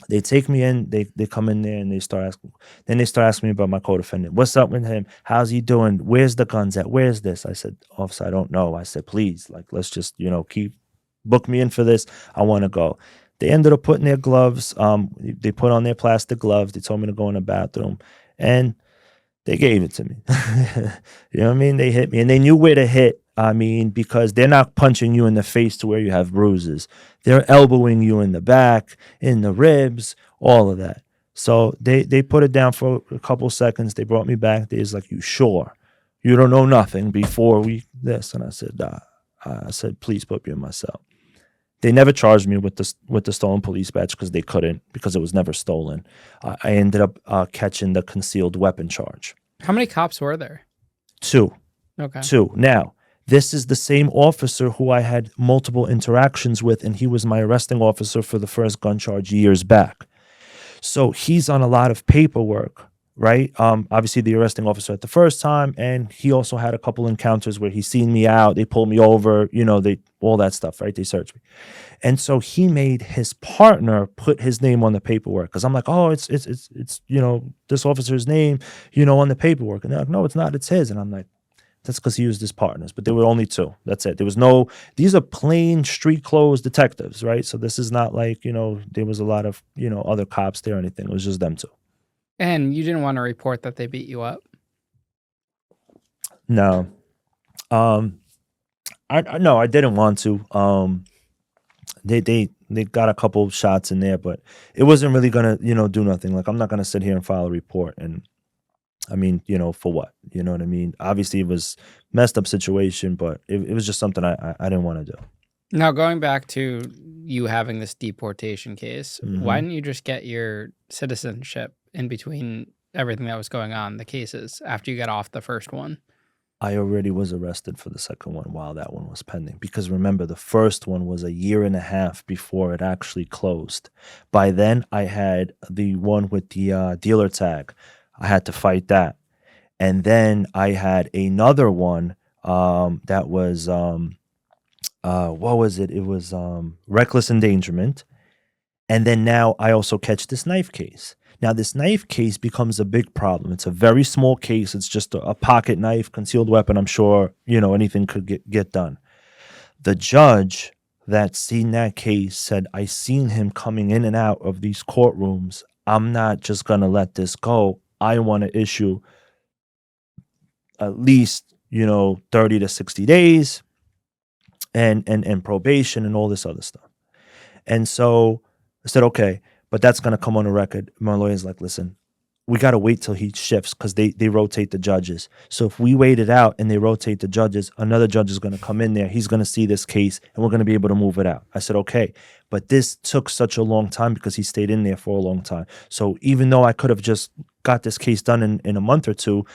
S1: They come in there, and they start asking me about my co-defendant. What's up with him? How's he doing? Where's the guns at? Where's this? I said, officer, I don't know. I said, please, let's just, book me in for this. I want to go. They ended up putting their gloves. They put on their plastic gloves. They told me to go in the bathroom, and they gave it to me. You know what I mean? They hit me, and they knew where to hit. I mean, because they're not punching you in the face to where you have bruises. They're elbowing you in the back, in the ribs, all of that. So they put it down for a couple seconds. They brought me back. They was like, you sure? You don't know nothing before this? And I said, please put me in my cell. They never charged me with the stolen police badge because they couldn't, because it was never stolen. I ended up catching the concealed weapon charge.
S2: How many cops were there?
S1: Two.
S2: Okay.
S1: Now, this is the same officer who I had multiple interactions with, and he was my arresting officer for the first gun charge years back. So he's on a lot of paperwork, right? Obviously the arresting officer at the first time, and he also had a couple encounters where he's seen me out, they pulled me over, they all that stuff, right? They searched me. And so he made his partner put his name on the paperwork, because I'm like, oh, it's this officer's name, on the paperwork. And they're like, no, it's not, it's his. And I'm like, that's because he used his partners, but there were only two. That's it. There was no, these are plain street clothes detectives, right? So this is not like, there was a lot of, other cops there or anything. It was just them two.
S2: And you didn't want to report that they beat you up?
S1: No. I didn't want to. They got a couple shots in there, but it wasn't really gonna, do nothing. Like, I'm not gonna sit here and file a report. And I mean, for what? You know what I mean? Obviously, it was messed up situation, but it was just something I didn't want to do.
S2: Now, going back to you having this deportation case, why didn't you just get your citizenship in between everything that was going on, the cases, after you got off the first one?
S1: I already was arrested for the second one while that one was pending. Because remember, the first one was a year and a half before it actually closed. By then, I had the one with the dealer tag. I had to fight that. And then I had another one that was, what was it? It was reckless endangerment. And then now I also catch this knife case. Now, this knife case becomes a big problem. It's a very small case. It's just a pocket knife, concealed weapon. I'm sure, anything could get done. The judge that seen that case said, I seen him coming in and out of these courtrooms. I'm not just going to let this go. I want to issue at least, 30 to 60 days and probation and all this other stuff. And so I said, okay, but that's going to come on the record. My lawyer's like, listen, we got to wait till he shifts, because they rotate the judges. So if we wait it out and they rotate the judges, another judge is going to come in there. He's going to see this case and we're going to be able to move it out. I said, okay, but this took such a long time because he stayed in there for a long time. So even though I could have just got this case done in a month or two,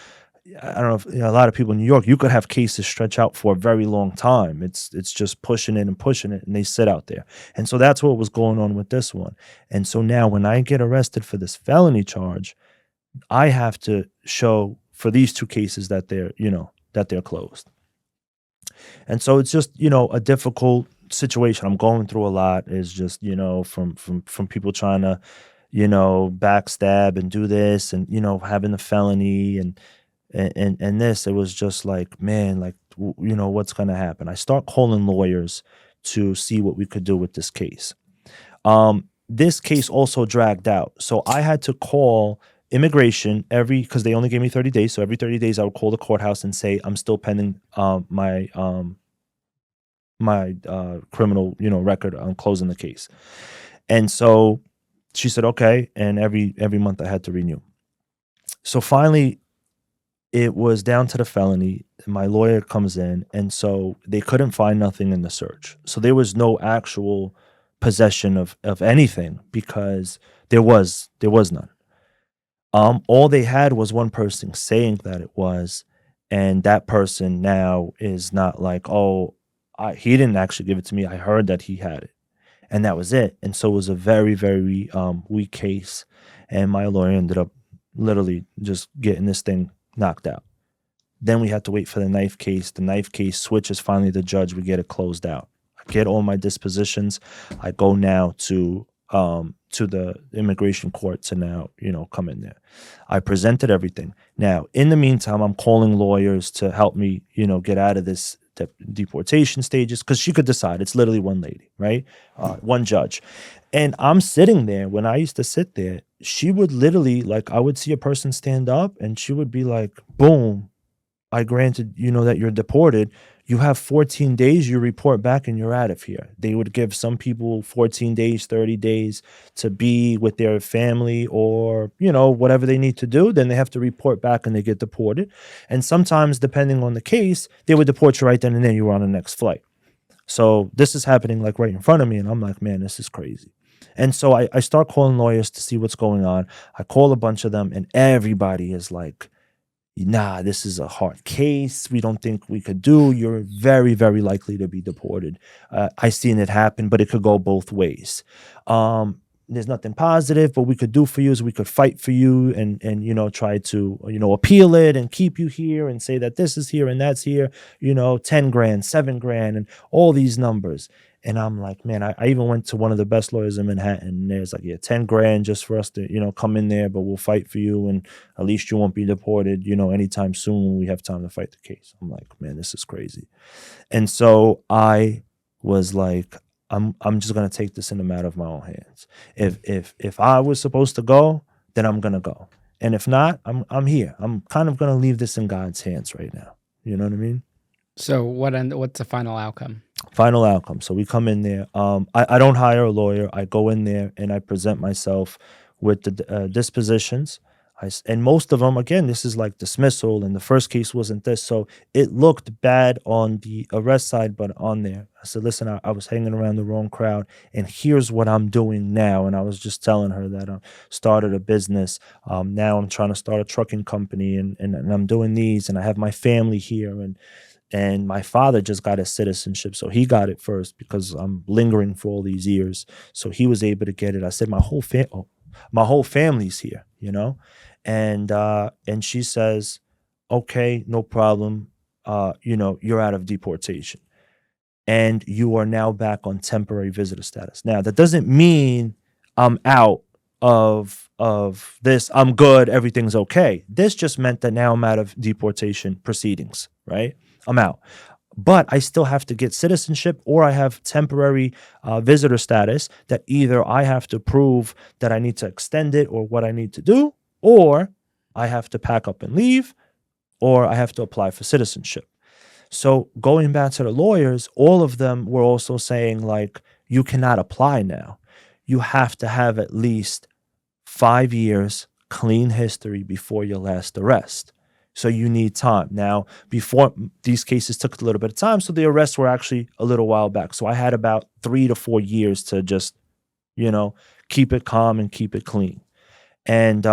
S1: I don't know if a lot of people in New York, you could have cases stretch out for a very long time. It's just pushing it and they sit out there. And so that's what was going on with this one. And so now when I get arrested for this felony charge, I have to show for these two cases that they're closed. And so it's just, a difficult situation. I'm going through a lot. Is just, from people trying to, backstab and do this and, having a felony and this. It was just like, man, like, what's going to happen? I start calling lawyers to see what we could do with this case. This case also dragged out. So I had to call Immigration because they only gave me 30 days. So every 30 days I would call the courthouse and say, I'm still pending my criminal, record on closing the case. And so she said, okay. And every month I had to renew. So finally, it was down to the felony. My lawyer comes in, and so they couldn't find nothing in the search. So there was no actual possession of anything because there was none. All they had was one person saying that it was, and that person now is not like, oh, he didn't actually give it to me. I heard that he had it, and that was it. And so it was a very, very weak case, and my lawyer ended up literally just getting this thing knocked out. Then we had to wait for the knife case. The knife case switches. Finally, the judge would get it closed out. I get all my dispositions. I go now to the immigration court to now, come in there. I presented everything. Now, in the meantime, I'm calling lawyers to help me, get out of this deportation stages, because she could decide. It's literally one lady, right? One judge. And I'm sitting there. When I used to sit there, she would literally, like, I would see a person stand up and she would be like, boom, I granted, that you're deported. You have 14 days, you report back and you're out of here. They would give some people 14 days, 30 days to be with their family or, whatever they need to do. Then they have to report back and they get deported. And sometimes, depending on the case, they would deport you right then and then. You were on the next flight. So this is happening like right in front of me, and I'm like, man, this is crazy. And so I start calling lawyers to see what's going on. I call a bunch of them, and everybody is like, nah, this is a hard case. We don't think we could do. You're very, very likely to be deported. I seen it happen, but it could go both ways. There's nothing positive, but we could do for you is we could fight for you and try to appeal it and keep you here and say that this is here and that's here. 10 grand, 7 grand, and all these numbers. And I'm like, man, I even went to one of the best lawyers in Manhattan. And there's like, yeah, 10 grand just for us to, come in there, but we'll fight for you. And at least you won't be deported, anytime soon when we have time to fight the case. I'm like, man, this is crazy. And so I was like, I'm just gonna take this in the matter of my own hands. If I was supposed to go, then I'm gonna go. And if not, I'm here. I'm kind of gonna leave this in God's hands right now. You know what I mean?
S2: So what's the final outcome?
S1: Final outcome. So we come in there. I don't hire a lawyer. I go in there and I present myself with the dispositions. And most of them, again, this is like dismissal. And the first case wasn't this. So it looked bad on the arrest side, but on there. I said, listen, I was hanging around the wrong crowd. And here's what I'm doing now. And I was just telling her that I started a business. Now I'm trying to start a trucking company and I'm doing these. And I have my family here. And my father just got his citizenship. So he got it first because I'm lingering for all these years. So he was able to get it. I said, my whole family's here, And she says, okay, no problem. You're out of deportation. And you are now back on temporary visitor status. Now, that doesn't mean I'm out of this. I'm good. Everything's okay. This just meant that now I'm out of deportation proceedings, right? I'm out. But I still have to get citizenship or I have temporary visitor status that either I have to prove that I need to extend it or what I need to do, or I have to pack up and leave, or I have to apply for citizenship. So going back to the lawyers, all of them were also saying like, you cannot apply now. You have to have at least 5 years clean history before your last arrest. So you need time. Now, before these cases took a little bit of time, so the arrests were actually a little while back. So I had about 3 to 4 years to just, keep it calm and keep it clean. And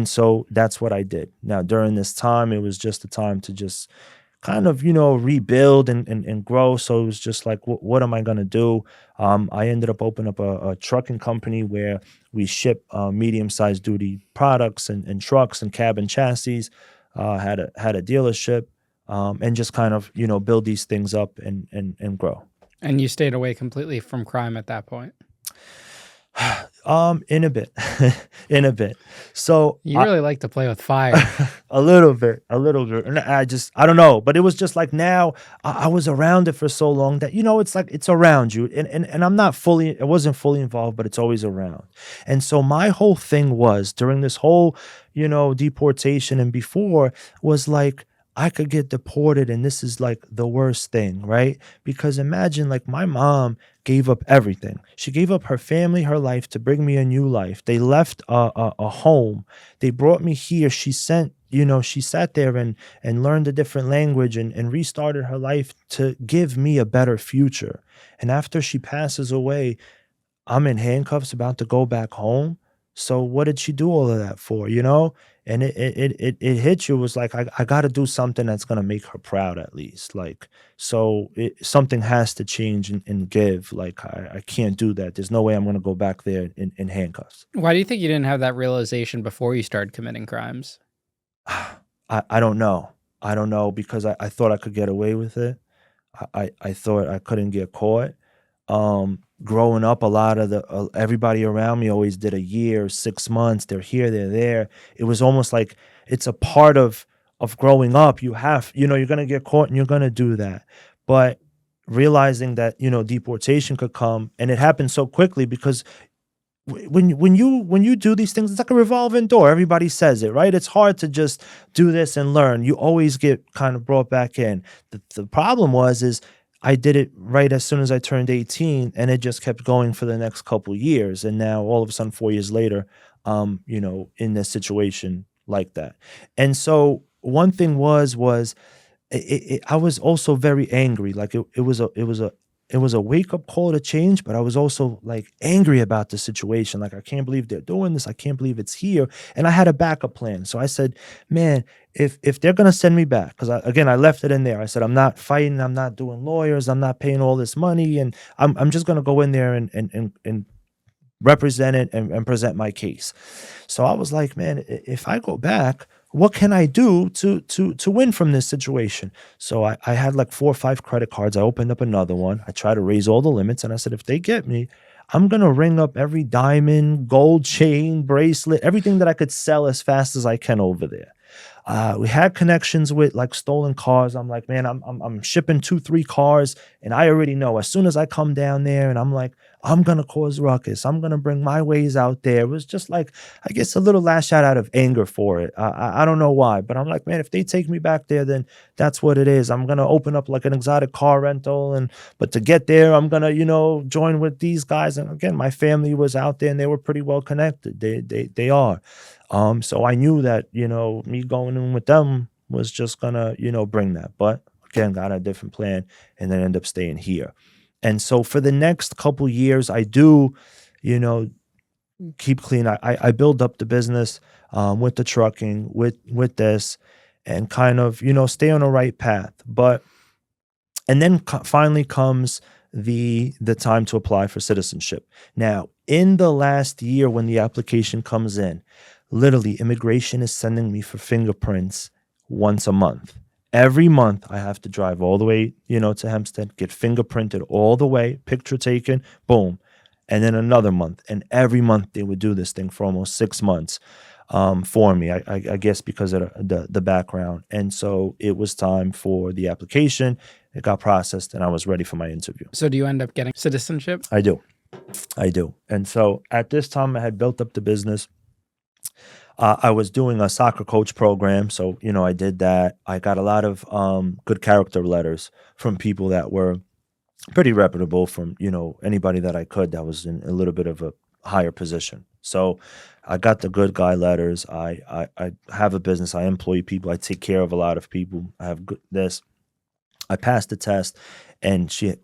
S1: so that's what I did. Now, during this time, it was just a time to just kind of, rebuild and grow. So it was just like, what am I going to do? I ended up opening up a trucking company where we ship medium-sized duty products and trucks and cab and chassis. Had a dealership, and just kind of, build these things up and grow.
S2: And you stayed away completely from crime at that point?
S1: In a bit, in a bit. So
S2: you really like to play with fire.
S1: a little bit. And I don't know, but it was just like now I was around it for so long that, it's like, it's around you and I wasn't fully involved, but it's always around. And so my whole thing was during this whole, deportation and before was like, I could get deported and this is like the worst thing, right? Because imagine like my mom gave up everything. She gave up her family, her life to bring me a new life. They left a home. They brought me here. She sat there and learned a different language and restarted her life to give me a better future. And after she passes away, I'm in handcuffs about to go back home. So what did she do all of that for, And it hit you. It was like, I got to do something that's going to make her proud at least. Like, so something has to change and give. Like, I can't do that. There's no way I'm going to go back there in handcuffs.
S2: Why do you think you didn't have that realization before you started committing crimes?
S1: I don't know. I don't know because I thought I could get away with it. I thought I couldn't get caught. Growing up, a lot of everybody around me always did a year, 6 months. They're here, they're there. It was almost like it's a part of growing up. You have, you're going to get caught and you're going to do that. But realizing that, deportation could come and it happened so quickly because when you do these things, it's like a revolving door. Everybody says it, right? It's hard to just do this and learn. You always get kind of brought back in. The problem is I did it right as soon as I turned 18 and it just kept going for the next couple years. And now all of a sudden, 4 years later, in this situation like that. And so one thing was I was also very angry. Like it was a wake-up call to change, but I was also like angry about the situation. Like, I can't believe they're doing this. I can't believe it's here. And I had a backup plan. So I said, man, if they're gonna send me back, because I left it in there. I said, I'm not fighting, I'm not doing lawyers, I'm not paying all this money, and I'm just gonna go in there and represent it and present my case. So I was like, man, if I go back, what can I do to win from this situation? So I had like 4 or 5 credit cards. I opened up another one. I tried to raise all the limits, and I said, if they get me, I'm gonna ring up every diamond, gold chain, bracelet, everything that I could sell as fast as I can over there. We had connections with like stolen cars. I'm like, man, I'm shipping 2, 3 cars, and I already know as soon as I come down there, and I'm like, I'm gonna cause ruckus. I'm gonna bring my ways out there. It was just like, I guess, a little lash out of anger for it. I don't know why, but I'm like, man, if they take me back there, then that's what it is. I'm gonna open up like an exotic car rental, but to get there, I'm gonna join with these guys. And again, my family was out there, and they were pretty well connected. They are. So I knew that, me going in with them was just gonna, bring that. But again, got a different plan and then end up staying here. And so for the next couple years, I do, keep clean. I build up the business with the trucking, with this, and kind of, stay on the right path. And then finally comes the time to apply for citizenship. Now, in the last year, when the application comes in, literally immigration is sending me for fingerprints once a month. Every month I have to drive all the way, to Hempstead, get fingerprinted all the way, picture taken, boom. And then another month. And every month they would do this thing for almost 6 months for me, I guess because of the background. And so it was time for the application. It got processed, and I was ready for my interview.
S2: So do you end up getting citizenship?
S1: I do. And so at this time, I had built up the business. I was doing a soccer coach program. So, I did that. I got a lot of good character letters from people that were pretty reputable, from, anybody that I could that was in a little bit of a higher position. So I got the good guy letters. I have a business. I employ people. I take care of a lot of people. I have this. I passed the test, and she,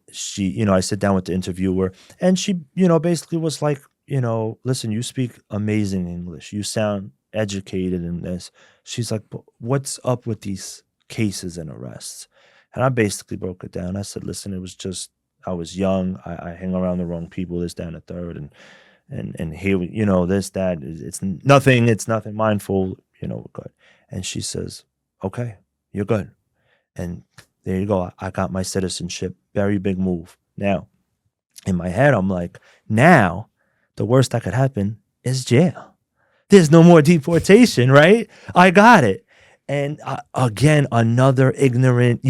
S1: I sit down with the interviewer, and she, basically was like, listen, you speak amazing English. You sound educated in this. She's like, but what's up with these cases and arrests? And I basically broke it down. I said, listen, it was just, I was young. I hang around the wrong people, this, that, and the third. And here, this, that, it's nothing mindful, good. And she says, okay, you're good. And there you go. I got my citizenship. Very big move. Now, in my head, I'm like, now the worst that could happen is jail. There's no more deportation, right? I got it. And again, another ignorant,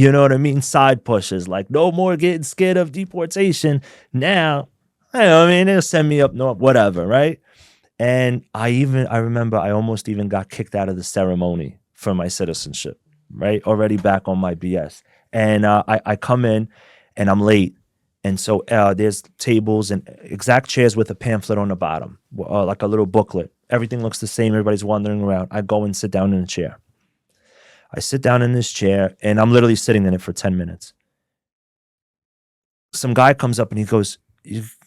S1: side pushes. Like, no more getting scared of deportation. Now, they'll send me up north, whatever, right? And I remember I almost even got kicked out of the ceremony for my citizenship, right? Already back on my BS. And I come in, and I'm late. And so there's tables and exact chairs with a pamphlet on the bottom, like a little booklet. Everything looks the same. Everybody's wandering around. I go and sit down in a chair. I sit down in this chair, and I'm literally sitting in it for 10 minutes. Some guy comes up, and he goes,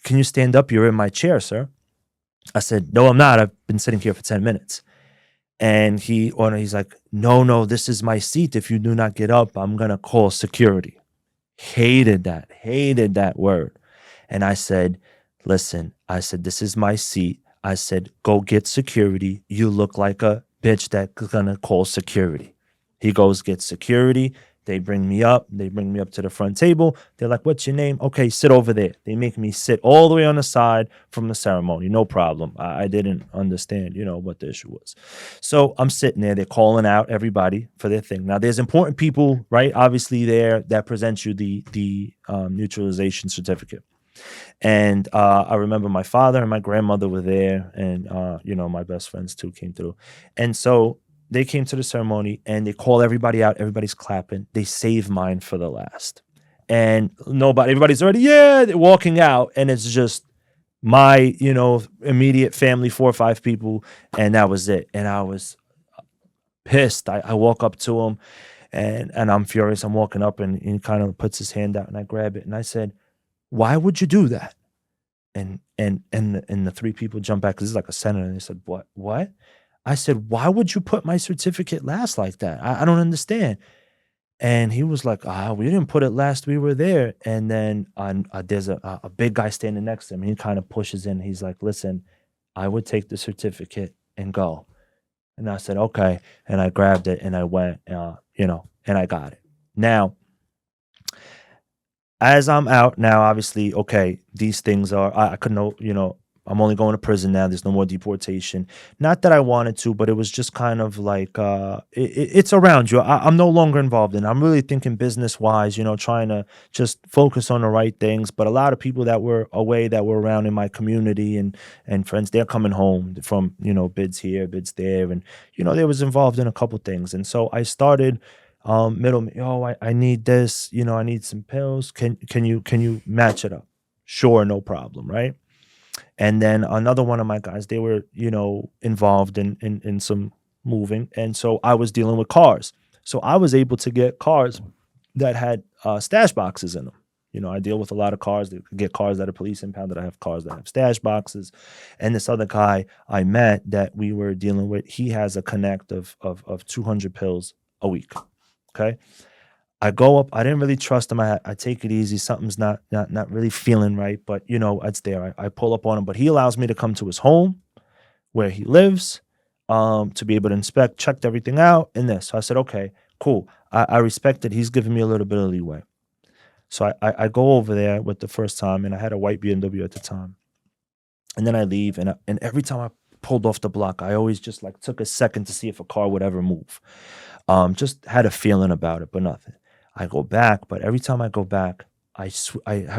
S1: can you stand up? You're in my chair, sir. I said, no, I'm not. I've been sitting here for 10 minutes. And he's like, no, this is my seat. If you do not get up, I'm going to call security. Hated that word. And I said, listen, this is my seat. I said, go get security. You look like a bitch that's going to call security. He goes, get security. They bring me up. They bring me up to the front table. They're like, what's your name? Okay, sit over there. They make me sit all the way on the side from the ceremony. No problem. I didn't understand, what the issue was. So I'm sitting there. They're calling out everybody for their thing. Now, there's important people, right, obviously there that present you the neutralization certificate. And I remember my father and my grandmother were there, and, my best friends too came through. And so they came to the ceremony, and they call everybody out. Everybody's clapping. They save mine for the last. And everybody's already, they're walking out. And it's just my, immediate family, 4 or 5 people. And that was it. And I was pissed. I walk up to him, and I'm furious. I'm walking up, and he kind of puts his hand out, and I grab it. And I said, Why would you do that? And the three people jumped back because it's like a senator. And they said, What? I said, why would you put my certificate last like that? I don't understand. And he was like, we didn't put it last we were there. And then there's a big guy standing next to him. He kind of pushes in. He's like, listen, I would take the certificate and go. And I said, okay. And I grabbed it and I went, and I got it. Now, as I'm out now, obviously, okay, these things are, I could know, I'm only going to prison now. There's no more deportation. Not that I wanted to, but it was just kind of like, it's around you. I'm no longer involved in it. I'm really thinking business wise, trying to just focus on the right things. But a lot of people that were away, that were around in my community and friends, they're coming home from, bids here, bids there. And, they was involved in a couple things. And so I started middle, I need this, I need some pills. Can you match it up? Sure, no problem, right? And then another one of my guys, they were, involved in some moving. And so I was dealing with cars. So I was able to get cars that had stash boxes in them. I deal with a lot of cars. They get cars that are police impounded. I have cars that have stash boxes. And this other guy I met that we were dealing with, he has a connect of 200 pills a week. Okay. I go up. I didn't really trust him. I take it easy. Something's not really feeling right, but it's there. I pull up on him, but he allows me to come to his home where he lives, to be able to inspect, checked everything out in this. So I said, okay, cool. I respect that he's giving me a little bit of leeway. So I go over there with the first time, and I had a white BMW at the time. And then I leave, and every time I pulled off the block, I always just like took a second to see if a car would ever move. Just had a feeling about it, but nothing. I go back, but every time I go back, I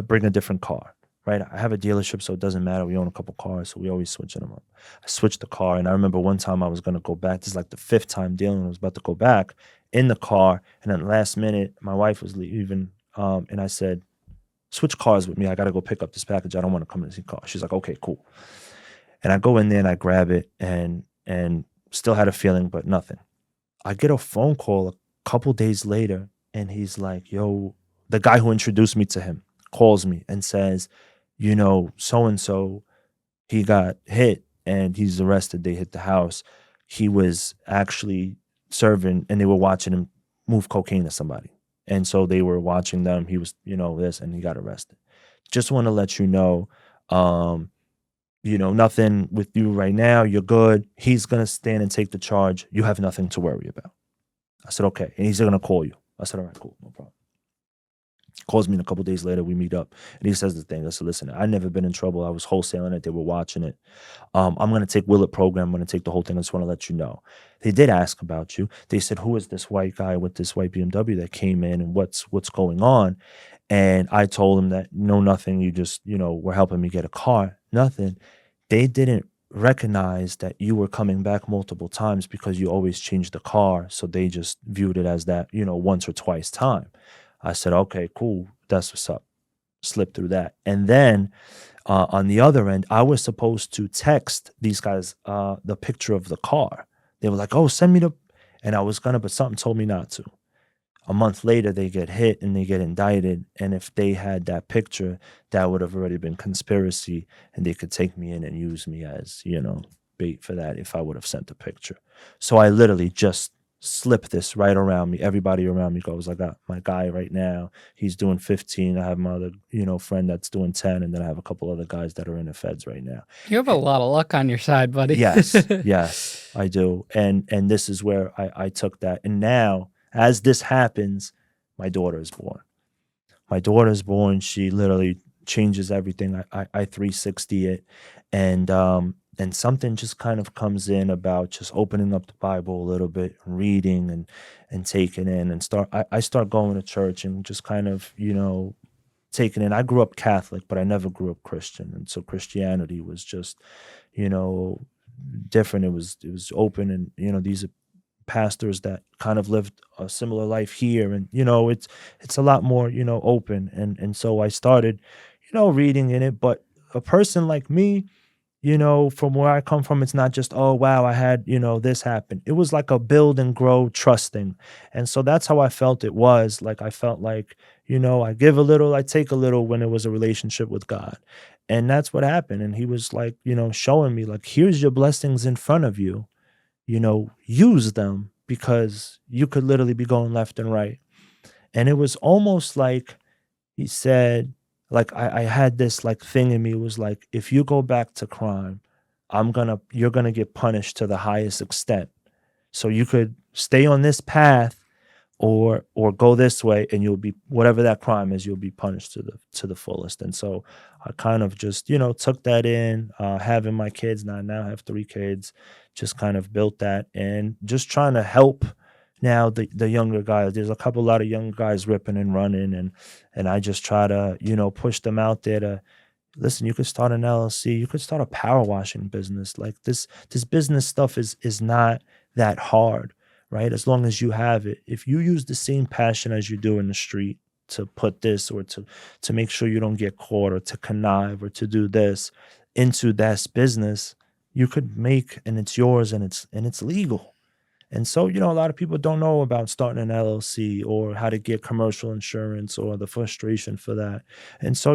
S1: bring a different car, right? I have a dealership, so it doesn't matter. We own a couple cars, so we always switching them up. I switched the car, and I remember one time I was going to go back. This is like the fifth time dealing. I was about to go back in the car, and then last minute, my wife was leaving, and I said, switch cars with me. I got to go pick up this package. I don't want to come in the car. She's like, okay, cool. And I go in there and I grab it, and still had a feeling, but nothing. I get a phone call a couple days later, and he's like, yo, the guy who introduced me to him calls me and says, so and so, he got hit and he's arrested. They hit the house. He was actually serving, and they were watching him move cocaine to somebody. And so they were watching them. He was, this, and he got arrested. Just want to let you know, nothing with you right now. You're good. He's going to stand and take the charge. You have nothing to worry about. I said, okay. And he's going to call you. I said, all right, cool. No problem. Calls me, and a couple days later, we meet up. And he says the thing. I said, listen, I never been in trouble. I was wholesaling it. They were watching it. I'm going to take Willett program. I'm going to take the whole thing. I just want to let you know. They did ask about you. They said, who is this white guy with this white BMW that came in, and what's going on? And I told them that, no, nothing. You just, were helping me get a car. Nothing. They didn't recognize that you were coming back multiple times because you always changed the car. So they just viewed it as that, once or twice time. I said, okay, cool. That's what's up. Slip through that. And then on the other end, I was supposed to text these guys the picture of the car. They were like, oh, send me the, and I was gonna, but something told me not to. A month later, they get hit and they get indicted. And if they had that picture, that would have already been conspiracy, and they could take me in and use me as, bait for that if I would have sent the picture. So I literally just slipped this right around me. Everybody around me goes, I got my guy right now. He's doing 15. I have my other, friend that's doing 10. And then I have a couple other guys that are in the feds right now.
S2: You have a lot of luck on your side, buddy.
S1: Yes, I do. And this is where I took that. And now, as this happens, my daughter is born. My daughter is born. She literally changes everything. I 360 it. And something just kind of comes in about just opening up the Bible a little bit, reading and taking in, and I start going to church and just kind of, taking in. I grew up Catholic, but I never grew up Christian. And so Christianity was just, different. It was open, and, these are pastors that kind of lived a similar life here, and it's a lot more open, and so I started reading in it. But a person like me, from where I come from, it's not just, oh, wow, I had, this happen. It was like a build and grow trusting. And so that's how I felt it was. Like, I felt like, I give a little, I take a little when it was a relationship with God. And that's what happened. And he was like, showing me, like, here's your blessings in front of you, use them because you could literally be going left and right. And it was almost like, he said, like, I had this like thing in me. It was like, if you go back to crime, you're gonna get punished to the highest extent. So you could stay on this path or go this way, and you'll be, whatever that crime is, you'll be punished to the fullest. And so I kind of just, took that in, having my kids now. I now have 3 kids, just kind of built that and just trying to help now the younger guys. There's a lot of young guys ripping and running, and I just try to, push them out there to listen. You could start an LLC, you could start a power washing business. Like, this business stuff is not that hard, right? As long as you have it. If you use the same passion as you do in the street to put this, or to make sure you don't get caught, or to connive, or to do this into this business, you could make, and it's yours, and it's legal. And so, a lot of people don't know about starting an LLC, or how to get commercial insurance, or the frustration for that. And so,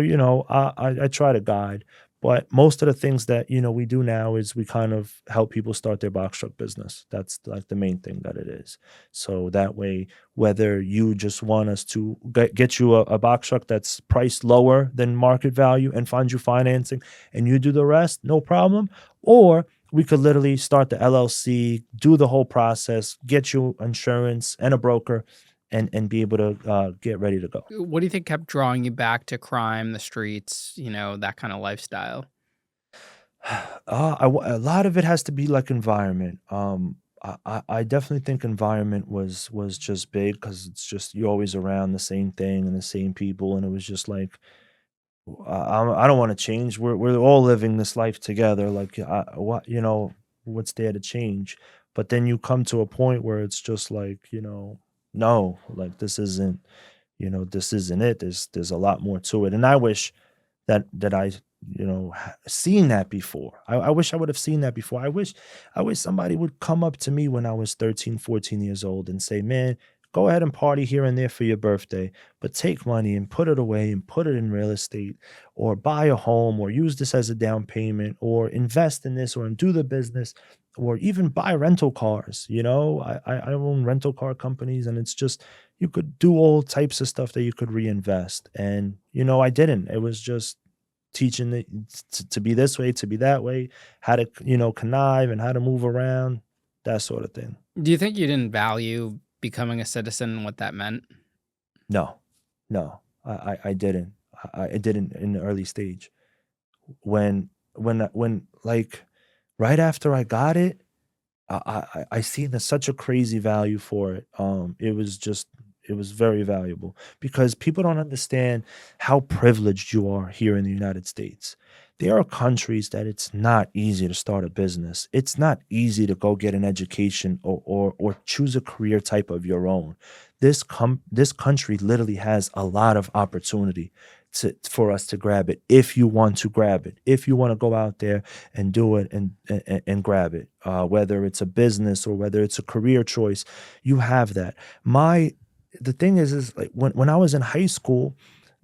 S1: I try to guide. But most of the things that, we do now is we kind of help people start their box truck business. That's like the main thing that it is. So that way, whether you just want us to get you a box truck that's priced lower than market value and find you financing, and you do the rest, no problem. Or we could literally start the LLC, do the whole process, get you insurance and a broker, and be able to get ready to go.
S2: What do you think kept drawing you back to crime, the streets, that kind of lifestyle?
S1: A lot of it has to be like environment. I definitely think environment was just big, because it's just, you're always around the same thing and the same people, and it was just like, I don't want to change. We're all living this life together. Like, what's there to change? But then you come to a point where it's just like, no, like, this isn't it. There's a lot more to it. And I wish that I, seen that before. I wish I would have seen that before. I wish somebody would come up to me when I was 13, 14 years old and say, man, go ahead and party here and there for your birthday, but take money and put it away and put it in real estate, or buy a home, or use this as a down payment, or invest in this, or do the business, or even buy rental cars. I own rental car companies, and it's just, you could do all types of stuff that you could reinvest. And, I didn't. It was just teaching it to be this way, to be that way, how to, connive, and how to move around, that sort of thing.
S2: Do you think you didn't value becoming a citizen and what that meant?
S1: No, no, I didn't. I didn't in the early stage. When like, right after I got it, I seen there's such a crazy value for it. It was very valuable, because people don't understand how privileged you are here in the United States. There are countries that it's not easy to start a business. It's not easy to go get an education, or choose a career type of your own. This country literally has a lot of opportunity for us to grab it, if you want to grab it, if you want to go out there and do it, and grab it, whether it's a business or whether it's a career choice. You have that. The thing is like, when I was in high school,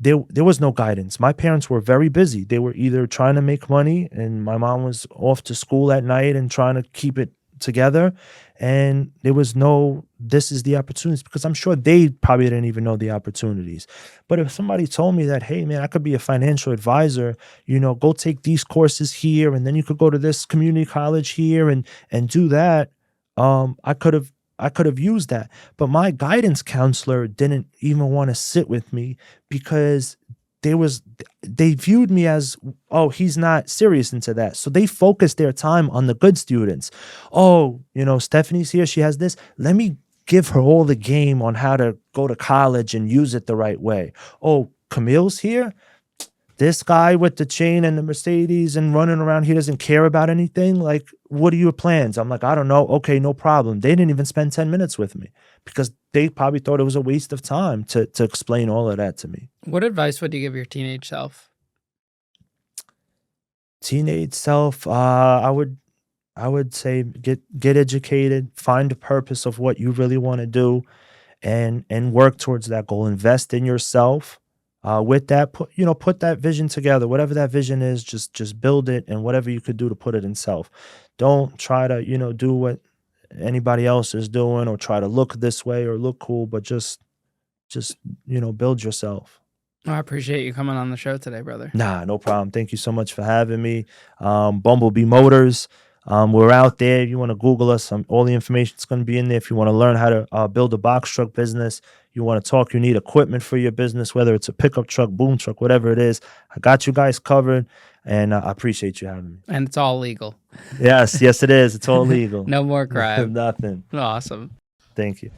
S1: there was no guidance. My parents were very busy. They were either trying to make money, and my mom was off to school at night and trying to keep it together. And there was no, this is the opportunities, because I'm sure they probably didn't even know the opportunities. But if somebody told me that, hey man, I could be a financial advisor, go take these courses here, and then you could go to this community college here, and do that, I could have used that. But my guidance counselor didn't even want to sit with me, because there was they viewed me as, oh, he's not serious into that. So they focused their time on the good students. Oh, Stephanie's here, she has this. Let me give her all the game on how to go to college and use it the right way. Oh, Camille's here. This guy with the chain and the Mercedes and running around, he doesn't care about anything. Like, what are your plans? I'm like, I don't know. Okay, no problem. They didn't even spend 10 minutes with me, because they probably thought it was a waste of time to explain all of that to me.
S2: What advice would you give your teenage self?
S1: Teenage self, I would say get educated, find a purpose of what you really want to do, and work towards that goal. Invest in yourself. With that, put that vision together. Whatever that vision is, just build it, and whatever you could do to put it in self. Don't try to do what anybody else is doing, or try to look this way or look cool, but just build yourself.
S2: I appreciate you coming on the show today, brother.
S1: Nah, no problem. Thank you so much for having me. Bumblebee Motors. We're out there. You want to Google us. All the information is going to be in there. If you want to learn how to build a box truck business, you want to talk, you need equipment for your business, whether it's a pickup truck, boom truck, whatever it is. I got you guys covered, and I appreciate you having me.
S2: And it's all legal.
S1: Yes, yes, it is. It's all legal.
S2: No more crime.
S1: Nothing.
S2: Awesome.
S1: Thank you.